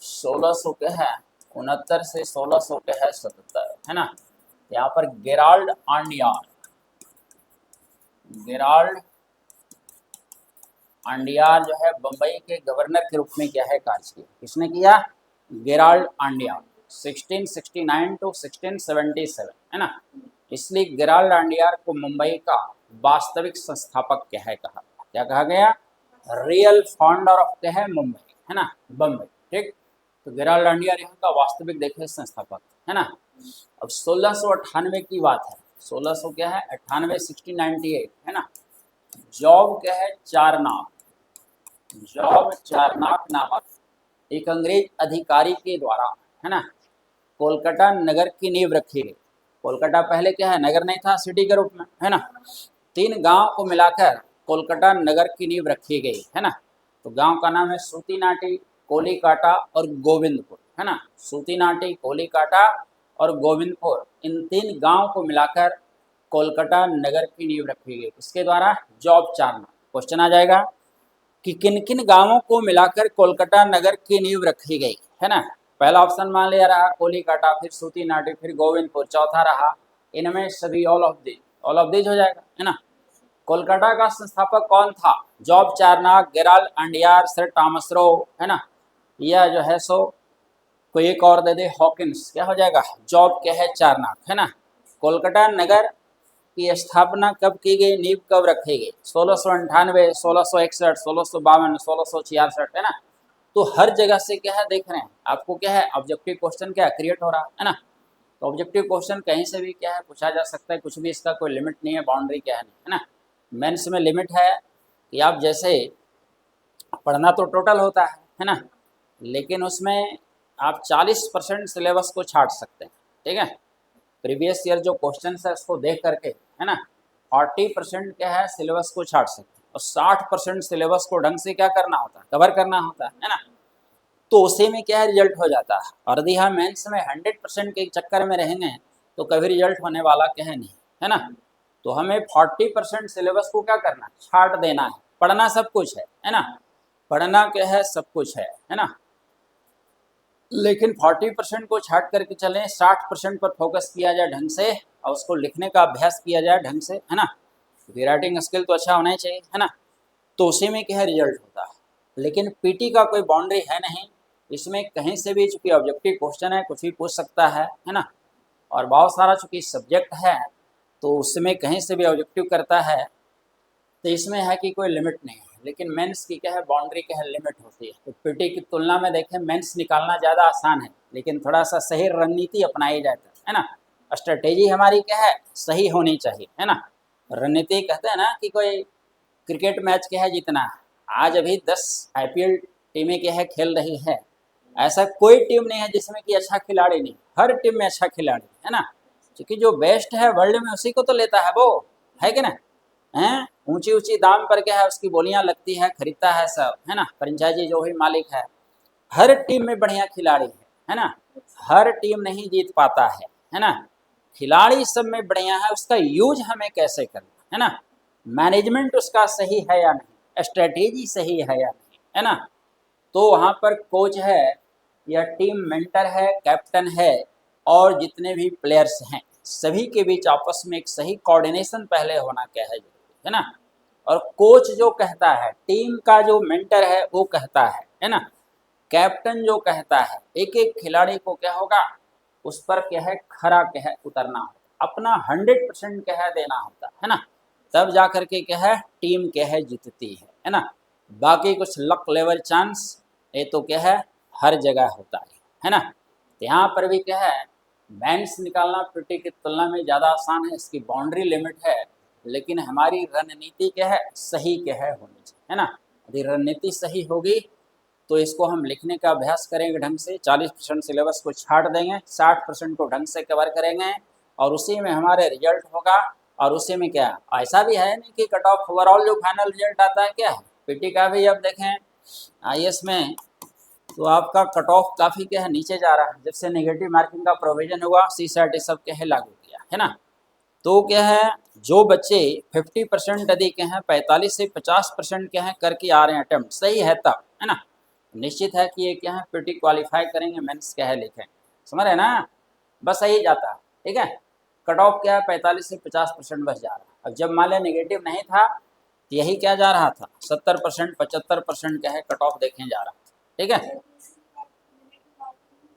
1600 क्या है 69 से 1600 क्या है 77 है ना। यहाँ पर गेराल्ड आंडियार जो है बम्बई के गवर्नर के रूप में क्या है कार्य किया। किसने किया? गेराल्ड आंडियार 1669 टू 1677 है ना। इसलिए गेराल्ड आंडियार को मुंबई का वास्तविक संस्थापक क्या है कहा। क्या कहा गया? रियल फाउंडर ऑफ क्या है मुंबई है ना, बम्बई। ठीक, तो गेराल्ड आंडियार यहाँ का वास्तविक देखे संस्थापक है ना। अब 1698 की बात है। 1600 क्या है 98 1698 है ना। जॉब क्या है चारनाक। जॉब चारनाक नामक एक अंग्रेज अधिकारी के द्वारा है ना कोलकाता नगर की नींव रखी गई। कोलकाता पहले क्या है? नगर नहीं था, सिटी के रूप में है ना। 3 गांव को मिलाकर कोलकाता नगर की नींव रखी गई है ना। तो गांव का नाम है सूतीनाटी, कोलीकाटा और गोविंदपुर है ना। सूतीनाटी, कोलीकाटा और गोविंदपुर, इन 3 गांव को मिलाकर कोलकाता नगर की नींव रखी गई। इसके द्वारा जॉब चारनाक। क्वेश्चन आ जाएगा कि किन किन गांवों को मिलाकर कोलकाता नगर की नींव रखी गई है ना। पहला ऑप्शन मान लिया रहा कोलीकाटा, फिर सूतीनाटी, फिर गोविंदपुर, चौथा रहा इनमें सभी ऑल ऑफ दीज हो जाएगा है ना। कोलकाता का संस्थापक कौन था? Job Charnock, Gerald Aungier, sir Thomas Roe है ना। यह जो है सो कोई एक और दे दे हॉकिंस, क्या हो जाएगा? जॉब क्या है चारनाक है ना। कोलकाता नगर की स्थापना कब की गई, नींव कब रखी गई? 1698, 1661, 1652, 1666 है ना। तो हर जगह से क्या है देख रहे हैं आपको क्या है ऑब्जेक्टिव क्वेश्चन क्या क्रिएट हो रहा है ना। तो ऑब्जेक्टिव क्वेश्चन कहीं से भी क्या है पूछा जा सकता है, कुछ भी इसका कोई लिमिट नहीं है, बाउंड्री क्या है नहीं है ना। मेंस में लिमिट है कि आप जैसे पढ़ना तो टोटल होता है ना, लेकिन उसमें आप 40% सिलेबस को छाट सकते हैं। ठीक है, प्रीवियस ईयर जो क्वेश्चन है उसको देख करके है ना 40% क्या है सिलेबस को छाट सकते हैं और 60% सिलेबस को ढंग से क्या करना होता है कवर करना होता है ना। तो उसी में क्या है रिजल्ट हो जाता है। और यदि हम मेंस में 100% के चक्कर में रहेंगे तो कभी रिजल्ट होने वाला क्या है नहीं है ना। तो हमें 40% सिलेबस को क्या करना छाट देना है। पढ़ना सब कुछ है ना, पढ़ना क्या है सब कुछ है ना, लेकिन 40% को छाट करके चलें, 60% पर फोकस किया जाए ढंग से और उसको लिखने का अभ्यास किया जाए ढंग से है ना। राइटिंग स्किल तो अच्छा होना ही चाहिए है ना। तो उसी में क्या है रिजल्ट होता है। लेकिन पीटी का कोई बाउंड्री है नहीं, इसमें कहीं से भी चूंकि ऑब्जेक्टिव क्वेश्चन है कुछ भी पूछ सकता है ना। और बहुत सारा चूंकि सब्जेक्ट है तो उसमें कहीं से भी ऑब्जेक्टिव करता है, तो इसमें है कि कोई लिमिट नहीं है। लेकिन मेंस की क्या है बाउंड्री क्या है लिमिट होती है। तो पीटी की तुलना में देखें मेंस निकालना ज़्यादा आसान है, लेकिन थोड़ा सा सही रणनीति अपनाई जाता है ना। स्ट्रेटेजी हमारी क्या है, सही होनी चाहिए, है ना। रणनीति कहते हैं ना कि कोई क्रिकेट मैच क्या है जीतना, आज अभी 10 IPL टीमें क्या है खेल रही है, ऐसा कोई टीम नहीं है जिसमें कि अच्छा खिलाड़ी नहीं, हर टीम में अच्छा खिलाड़ी है ना, क्योंकि जो बेस्ट है वर्ल्ड में उसी को तो लेता है वो, है कि ना। हैं ऊंची ऊंची दाम पर क्या है उसकी बोलियां लगती है, खरीदता है सब, है ना, फ्रेंचाइजी जो भी मालिक है, हर टीम में बढ़िया खिलाड़ी है ना, हर टीम नहीं जीत पाता है ना, खिलाड़ी सब में बढ़िया है, उसका यूज हमें कैसे करना है ना, मैनेजमेंट उसका सही है या नहीं, स्ट्रेटेजी सही है या नहीं, है ना। तो वहाँ पर कोच है या टीम मेंटर है, कैप्टन है, और जितने भी प्लेयर्स हैं सभी के बीच आपस में एक सही कोऑर्डिनेशन पहले होना क्या है जरूरी है ना। और कोच जो कहता है, टीम का जो मेंटर है वो कहता है ना, कैप्टन जो कहता है, एक एक खिलाड़ी को क्या होगा उस पर क्या है खरा क्या है उतरना होता, अपना 100% क्या है देना होता है ना, तब जा करके क्या है टीम क्या है जीतती है ना। बाकी कुछ लक लेवल चांस ये तो क्या है हर जगह होता है ना। तो यहाँ पर भी क्या है बैट्स निकालना पिटी की तुलना में ज़्यादा आसान है, इसकी बाउंड्री लिमिट है, लेकिन हमारी रणनीति क्या है सही क्या है होनी चाहिए, है ना। यदि रणनीति सही होगी तो इसको हम लिखने का अभ्यास करेंगे ढंग से, 40% सिलेबस को छाट देंगे, 60% को ढंग से कवर करेंगे, और उसी में हमारे रिजल्ट होगा। और उसी में क्या ऐसा भी है नहीं कि कट ऑफ ओवरऑल जो फाइनल रिजल्ट आता है क्या है पीटी का भी, अब देखें IAS में तो आपका कट ऑफ काफ़ी क्या है नीचे जा रहा है, जब से नेगेटिव मार्किंग का प्रोविजन हुआ CSAT सब क्या है लागू किया है ना। तो क्या है जो बच्चे 50% यदि क्या है 45 से 50% क्या है करके आ रहे हैं अटेम्प्ट सही है तब, है ना, निश्चित है कि ये क्या है पीटी क्वालिफाई करेंगे, मेंस क्या है लिखें, समझ रहे ना, बस सही जाता है, ठीक है। कट ऑफ क्या है 45 से 50% बस जा रहा है। अब जब मान लिया नेगेटिव नहीं था तो यही क्या जा रहा था 70% 75% क्या है कट ऑफ देखें जा रहा था, ठीक है।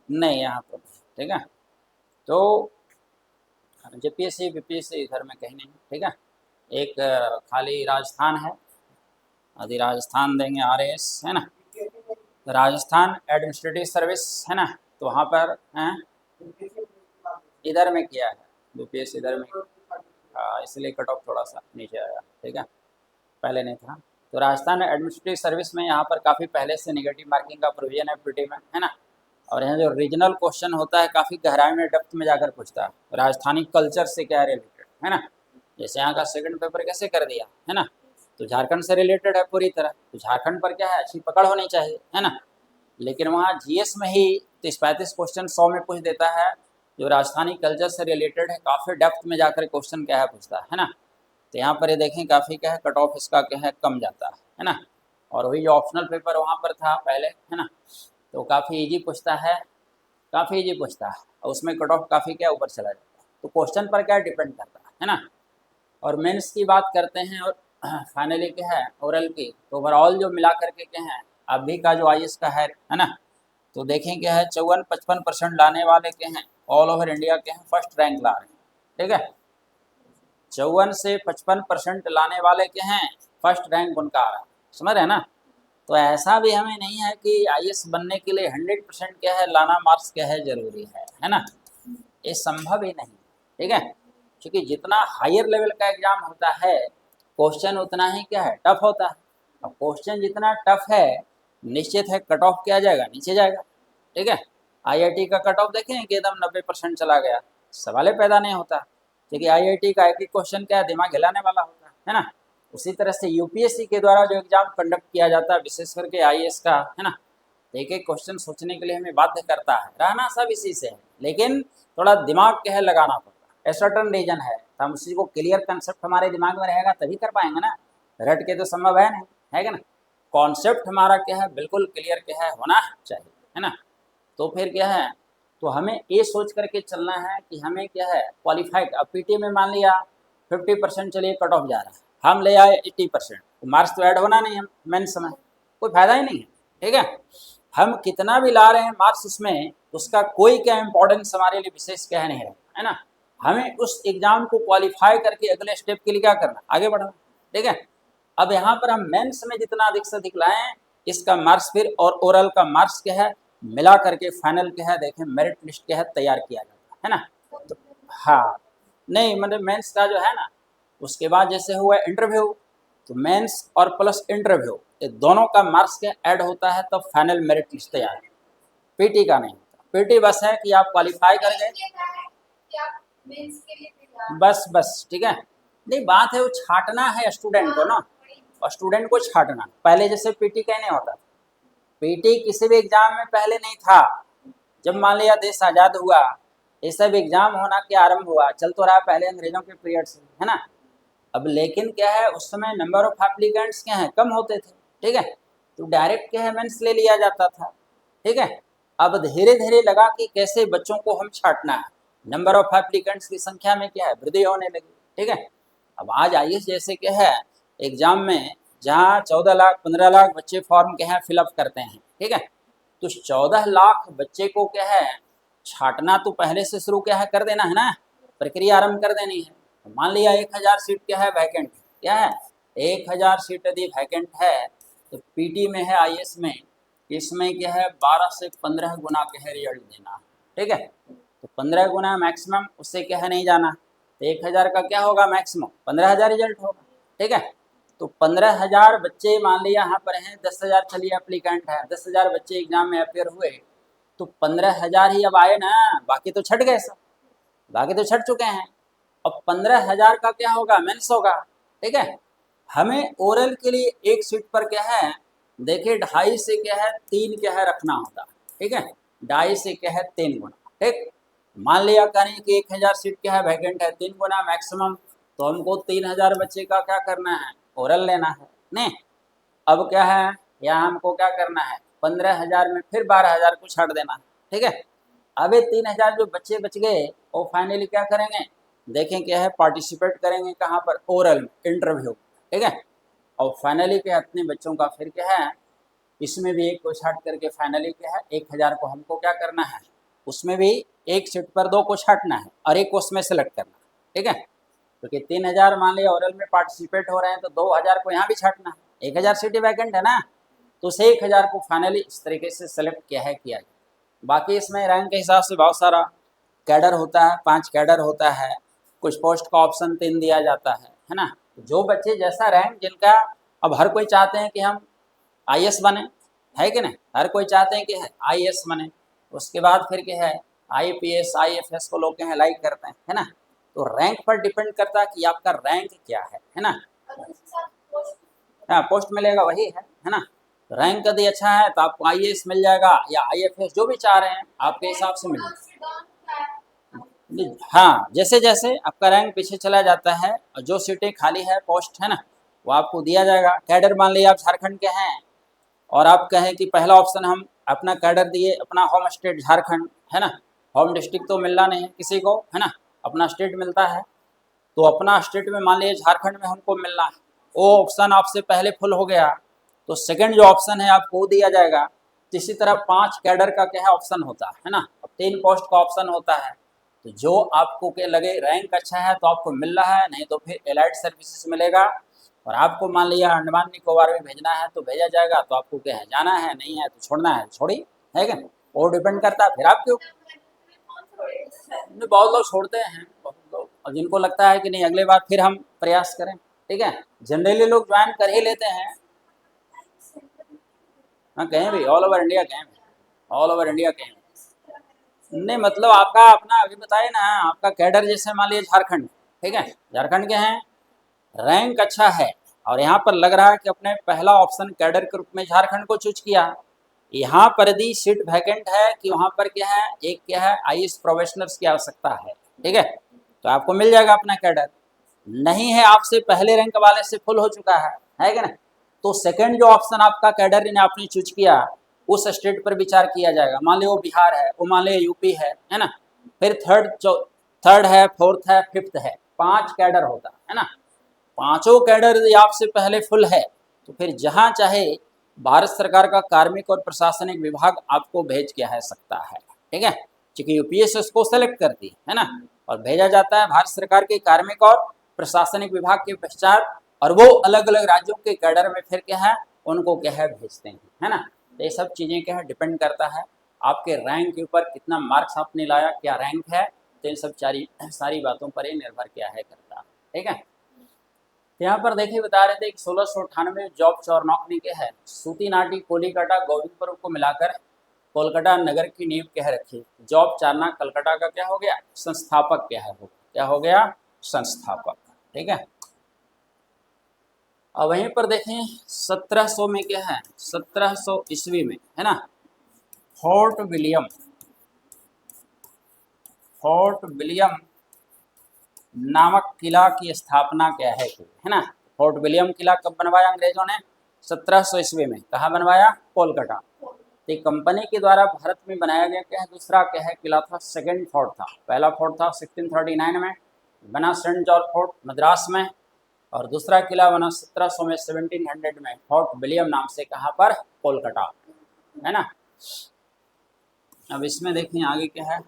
नहीं यहाँ पर ठीक है। तो JPSC BPSC इधर में कहीं नहीं, ठीक है। एक खाली राजस्थान है, यदि राजस्थान देंगे RAS है ना, राजस्थान एडमिनिस्ट्रेटिव सर्विस है ना, तो वहाँ पर हैं इधर में किया है BPSC इधर में, इसलिए कट ऑफ थोड़ा सा नीचे आया, ठीक है, पहले नहीं था। तो राजस्थान एडमिनिस्ट्रेटिव सर्विस में यहाँ पर काफ़ी पहले से नेगेटिव मार्किंग का प्रोविजन है पीटी में, है ना। और यहाँ जो रीजनल क्वेश्चन होता है काफ़ी गहराई में डेप्थ में जाकर पूछता है, राजस्थानी कल्चर से क्या रिलेटेड है ना, जैसे यहाँ का सेकंड पेपर कैसे कर दिया है ना, तो झारखंड से रिलेटेड है पूरी तरह, तो झारखंड पर क्या है अच्छी पकड़ होनी चाहिए, है ना। लेकिन वहाँ GS में ही 30-35 क्वेश्चन 100 में पूछ देता है, जो राजस्थानी कल्चर से रिलेटेड है काफ़ी डेप्थ में जाकर क्वेश्चन क्या है पूछता है ना। तो यहाँ पर ये देखें काफ़ी क्या है कट ऑफ इसका क्या है कम जाता है ना। और वही जो ऑप्शनल पेपर वहाँ पर था पहले, है ना, तो काफ़ी ईजी पूछता है, काफ़ी ईजी पूछता है, और उसमें कट ऑफ काफ़ी क्या ऊपर चला जाता है, तो क्वेश्चन पर क्या डिपेंड करता है ना। और मेंस की बात करते हैं, और फाइनली क्या है ओरल की, तो ओवरऑल जो मिला करके क्या है अभी का जो IAS का है ना, तो देखें क्या है 54-55% लाने वाले के हैं ऑल ओवर इंडिया के हैं फर्स्ट रैंक ला रहे हैं, ठीक है। 54 से 55% लाने वाले के हैं फर्स्ट रैंक उनका आ रहा है, समझ रहे हैं ना। तो ऐसा भी हमें नहीं है कि IAS बनने के लिए 100% क्या है लाना मार्क्स क्या है जरूरी है ना, ये संभव ही नहीं, ठीक है। क्योंकि जितना हायर लेवल का एग्जाम होता है क्वेश्चन उतना ही क्या है टफ होता है, अब क्वेश्चन जितना टफ है निश्चित है कट ऑफ क्या जाएगा नीचे जाएगा, ठीक है। IIT का कट ऑफ देखें कि एकदम 90% चला गया, सवाल पैदा नहीं होता, क्योंकि IIT का एक एक क्वेश्चन क्या है दिमाग हिलाने वाला होता है ना। उसी तरह से UPSC के द्वारा जो एग्जाम कंडक्ट किया जाता है विशेष करके IAS का, है ना, एक एक क्वेश्चन सोचने के लिए हमें बाध्य करता है, रहना सब इसी से है, लेकिन थोड़ा दिमाग क्या है लगाना पड़ता है, सर्टन रीजन है, तो हम उसी को क्लियर कंसेप्ट हमारे दिमाग में रहेगा तभी कर पाएंगे ना, रट के तो संभव है नहीं, है क्या ना। कॉन्सेप्ट हमारा क्या है बिल्कुल क्लियर क्या है होना चाहिए, है ना। तो फिर क्या है तो हमें ये सोच करके चलना है कि हमें क्या है क्वालिफाई, अब पीटी में मान लिया 50% चलिए कट ऑफ जा रहा है, हम ले आए 80%, तो मार्क्स तो ऐड होना नहीं है मेन समय, कोई फायदा ही नहीं है, ठीक है। हम कितना भी ला रहे हैं मार्क्स उसमें, उसका कोई क्या इंपॉर्टेंस हमारे लिए विशेष क्या नहीं है ना। हमें उस एग्जाम को क्वालिफाई करके अगले स्टेप के लिए क्या करना आगे बढ़ना, ठीक है। अब यहाँ पर हम मेंस में जितना अधिक से अधिक लाएं इसका मार्क्स फिर और ओरल का मार्क्स क्या है मिला करके फाइनल क्या है देखें मेरिट लिस्ट क्या है तैयार किया जाता है ना। तो हाँ, नहीं मतलब मेंस का जो है ना, उसके बाद जैसे हुआ इंटरव्यू, तो मेंस और प्लस इंटरव्यू ये दोनों का मार्क्स के ऐड होता है तब फाइनल मेरिट लिस्ट तैयार है। पीटी का नहीं होता, पीटी बस है कि आप क्वालिफाई कर गए, बस बस ठीक है। नहीं बात है वो छांटना है स्टूडेंट को ना, और स्टूडेंट को छांटना, पहले जैसे पीटी का नहीं होता, पीटी किसी भी एग्जाम में पहले नहीं था। जब मान लिया देश आज़ाद हुआ, ये सब एग्जाम होना क्या आरंभ हुआ, चल तो रहा पहले अंग्रेजों के पीरियड से, है ना। अब लेकिन क्या है, उस समय नंबर ऑफ एप्लीकेंट्स क्या है, कम होते थे, ठीक है, तो डायरेक्ट क्या है मेंस ले लिया जाता था, ठीक है। अब धीरे धीरे लगा कि कैसे बच्चों को हम छांटना है, नंबर ऑफ एप्लीकेंट्स की संख्या में क्या है वृद्धि होने लगी, ठीक है। अब आज आईएएस जैसे क्या है एग्जाम में, जहाँ 14 लाख 15 लाख बच्चे फॉर्म क्या है फिलअप करते हैं, ठीक है, तो 14 लाख बच्चे को क्या है छांटना तो पहले से शुरू क्या है कर देना है ना, प्रक्रिया आरंभ कर देनी है। तो मान लिया 1000 सीट क्या है वैकेंट, क्या है 1000 सीट यदि वैकेंट है, तो पीटी में है आईएएस में, इसमें क्या है 12 से 15 गुना क्या है रिजल्ट देना, ठीक है। तो 15 गुना मैक्सिमम, उससे क्या है नहीं जाना, तो 1000 का क्या होगा मैक्सिमम 15,000 रिजल्ट होगा, ठीक है। तो 15,000 बच्चे मान लिया यहाँ पर हैं, 10,000 चलिए एप्लीकेंट है, 10,000 बच्चे एग्जाम में अपेयर हुए, तो 15,000 ही अब आए ना, बाकी तो छट गए सब, बाकी तो छट चुके हैं। अब 15,000 का क्या होगा मेंस होगा, ठीक है। हमें ओरल के लिए एक सीट पर क्या है देखिए 2.5 से क्या है 3 क्या है रखना होगा, ठीक है, 2.5 से क्या है 3 गुना, ठीक। मान लिया करें कि 1000 सीट क्या है वैकेंट है, 3 गुना मैक्सिमम, तो हमको 3000 बच्चे का क्या करना है ओरल लेना है, नहीं। अब क्या है यहाँ हमको क्या करना है 15,000 में फिर 12,000 को छाट देना है, ठीक है। अब ये 3,000 जो बच्चे बच गए वो फाइनली क्या करेंगे देखें क्या है पार्टिसिपेट करेंगे कहाँ पर ओरल इंटरव्यू, ठीक है। और फाइनली क्या अपने बच्चों का फिर क्या है इसमें भी एक को छाट करके फाइनली क्या है 1000 को हमको क्या करना है, उसमें भी एक सीट पर 2 को छाटना है और एक को उसमें सेलेक्ट करना है, ठीक है। क्योंकि 3,000 मान लिया ओरल में पार्टिसिपेट हो रहे हैं, तो 2,000 को यहाँ भी छाटना है, 1,000 सीटें वैकेंट है ना, तो उसे 1,000 को फाइनली इस तरीके से सेलेक्ट किया है किया जाए। बाकी इसमें रैंक के हिसाब से बहुत सारा कैडर होता है, 5 कैडर होता है, कुछ पोस्ट का ऑप्शन 3 दिया जाता है ना। जो बच्चे जैसा रैंक जिनका, अब हर कोई चाहते हैं कि हम आईएएस बने, है कि नहीं, हर कोई चाहते हैं कि आईएएस बने, उसके बाद फिर क्या है आईपीएस आईएफएस को लोग हैं लाइक करते हैं, है ना। तो रैंक पर डिपेंड करता है कि आपका रैंक क्या है ना। हाँ पोस्ट मिलेगा वही है ना। रैंक यदि अच्छा है तो आपको आईएएस मिल जाएगा या आईएफएस जो भी चाह रहे हैं आपके हिसाब से मिल जाएगा। हाँ जैसे जैसे आपका रैंक पीछे चला जाता है और जो सीटें खाली है पोस्ट है ना वो आपको दिया जाएगा। कैडर मान लीजिए आप झारखंड के हैं और आप कहें कि पहला ऑप्शन हम अपना कैडर दिए अपना होम स्टेट झारखंड, है ना, होम डिस्ट्रिक्ट तो मिलना नहीं है किसी को, है ना, अपना स्टेट मिलता है, तो अपना स्टेट में मान लीजिए झारखंड में हमको मिलना है, वो ऑप्शन आपसे पहले फुल हो गया तो सेकंड जो ऑप्शन है आपको दिया जाएगा। तो इसी तरह 5 कैडर का क्या है ऑप्शन होता है ना, अब 3 पोस्ट का ऑप्शन होता है, तो जो आपको क्या लगे रैंक अच्छा है तो आपको मिल रहा है, नहीं तो फिर एलाइड सर्विसेज मिलेगा। और आपको मान लिया अंडमान निकोबार में भेजना है तो भेजा जाएगा, तो आपको क्या है जाना है, नहीं है तो छोड़ना है छोड़ी, है क्या, वो डिपेंड करता है फिर आपके ऊपर। बहुत लोग छोड़ते हैं, बहुत लोग, और जिनको लगता है कि नहीं अगले बार फिर हम प्रयास करें, ठीक है, जनरली लोग ज्वाइन कर ही लेते हैं। हाँ कहीं भी ऑल ओवर इंडिया, कहीं भी ऑल ओवर इंडिया कहीं भी। नहीं मतलब आपका अपना अभी बताइए ना, आपका कैडर जैसे मान लीजिए झारखंड, ठीक है, झारखंड के हैं, रैंक अच्छा है और यहाँ पर लग रहा है कि अपने पहला ऑप्शन कैडर के रूप में झारखंड को चूज किया, यहाँ पर यदि सीट वैकेंट है कि वहाँ पर क्या है एक क्या है आईएएस प्रोफेशनल्स की आवश्यकता है, ठीक है, तो आपको मिल जाएगा अपना कैडर। नहीं है आपसे पहले रैंक वाले से फुल हो चुका है कि ना, तो सेकंड जो ऑप्शन आपका कैडर ने आपने चूज किया उस स्टेट पर विचार किया जाएगा। मान लो वो बिहार है, वो मान लो यूपी है ना, फिर थर्ड है, फोर्थ है, फिफ्थ है, 5 कैडर होता है ना। पांचों कैडर यदि आपसे पहले फुल है तो फिर जहां चाहे भारत सरकार का कार्मिक और प्रशासनिक विभाग आपको भेज के है सकता है, ठीक है, क्योंकि यूपीएससी उसको सेलेक्ट करती है ना, और भेजा जाता है भारत सरकार के कार्मिक और प्रशासनिक विभाग के पश्चात, और वो अलग अलग राज्यों के कैडर में फिर क्या है उनको क्या है भेजते हैं, है ना। तो ये सब चीज़ें क्या है डिपेंड करता है आपके रैंक के ऊपर, कितना मार्क्स आपने लाया, क्या रैंक है, तो इन सब सारी बातों पर ही निर्भर क्या है करता है। ठीक है, तो यहाँ पर देखिए बता रहे थे कि 1698 जॉब चौरनॉक ने क्या है सूती नाटी कोलीकाटा गोविंदपुर को मिलाकर कोलकाता नगर की नींव कह रखी। जॉब चारनॉक कलकत्ता का क्या हो गया संस्थापक क्या हो गया संस्थापक। ठीक है, और वहीं पर देखें 1700 में क्या है 1700 ईस्वी में है ना फोर्ट विलियम नामक किला की स्थापना क्या है ना। फोर्ट विलियम किला कब बनवाया अंग्रेजों ने 1700 ईस्वी में। कहाँ बनवाया कोलकाता। तो कंपनी के द्वारा भारत में बनाया गया क्या है दूसरा क्या है किला था सेकंड फोर्ट था। पहला फोर्ट था 1639 में बना सेंट जॉर्ज फोर्ट मद्रास में, और दूसरा किला बना 1700 में 1700 में फोर्ट विलियम नाम से। कहाँ पर कोलकाता है ना। अब इसमें देखिए आगे क्या है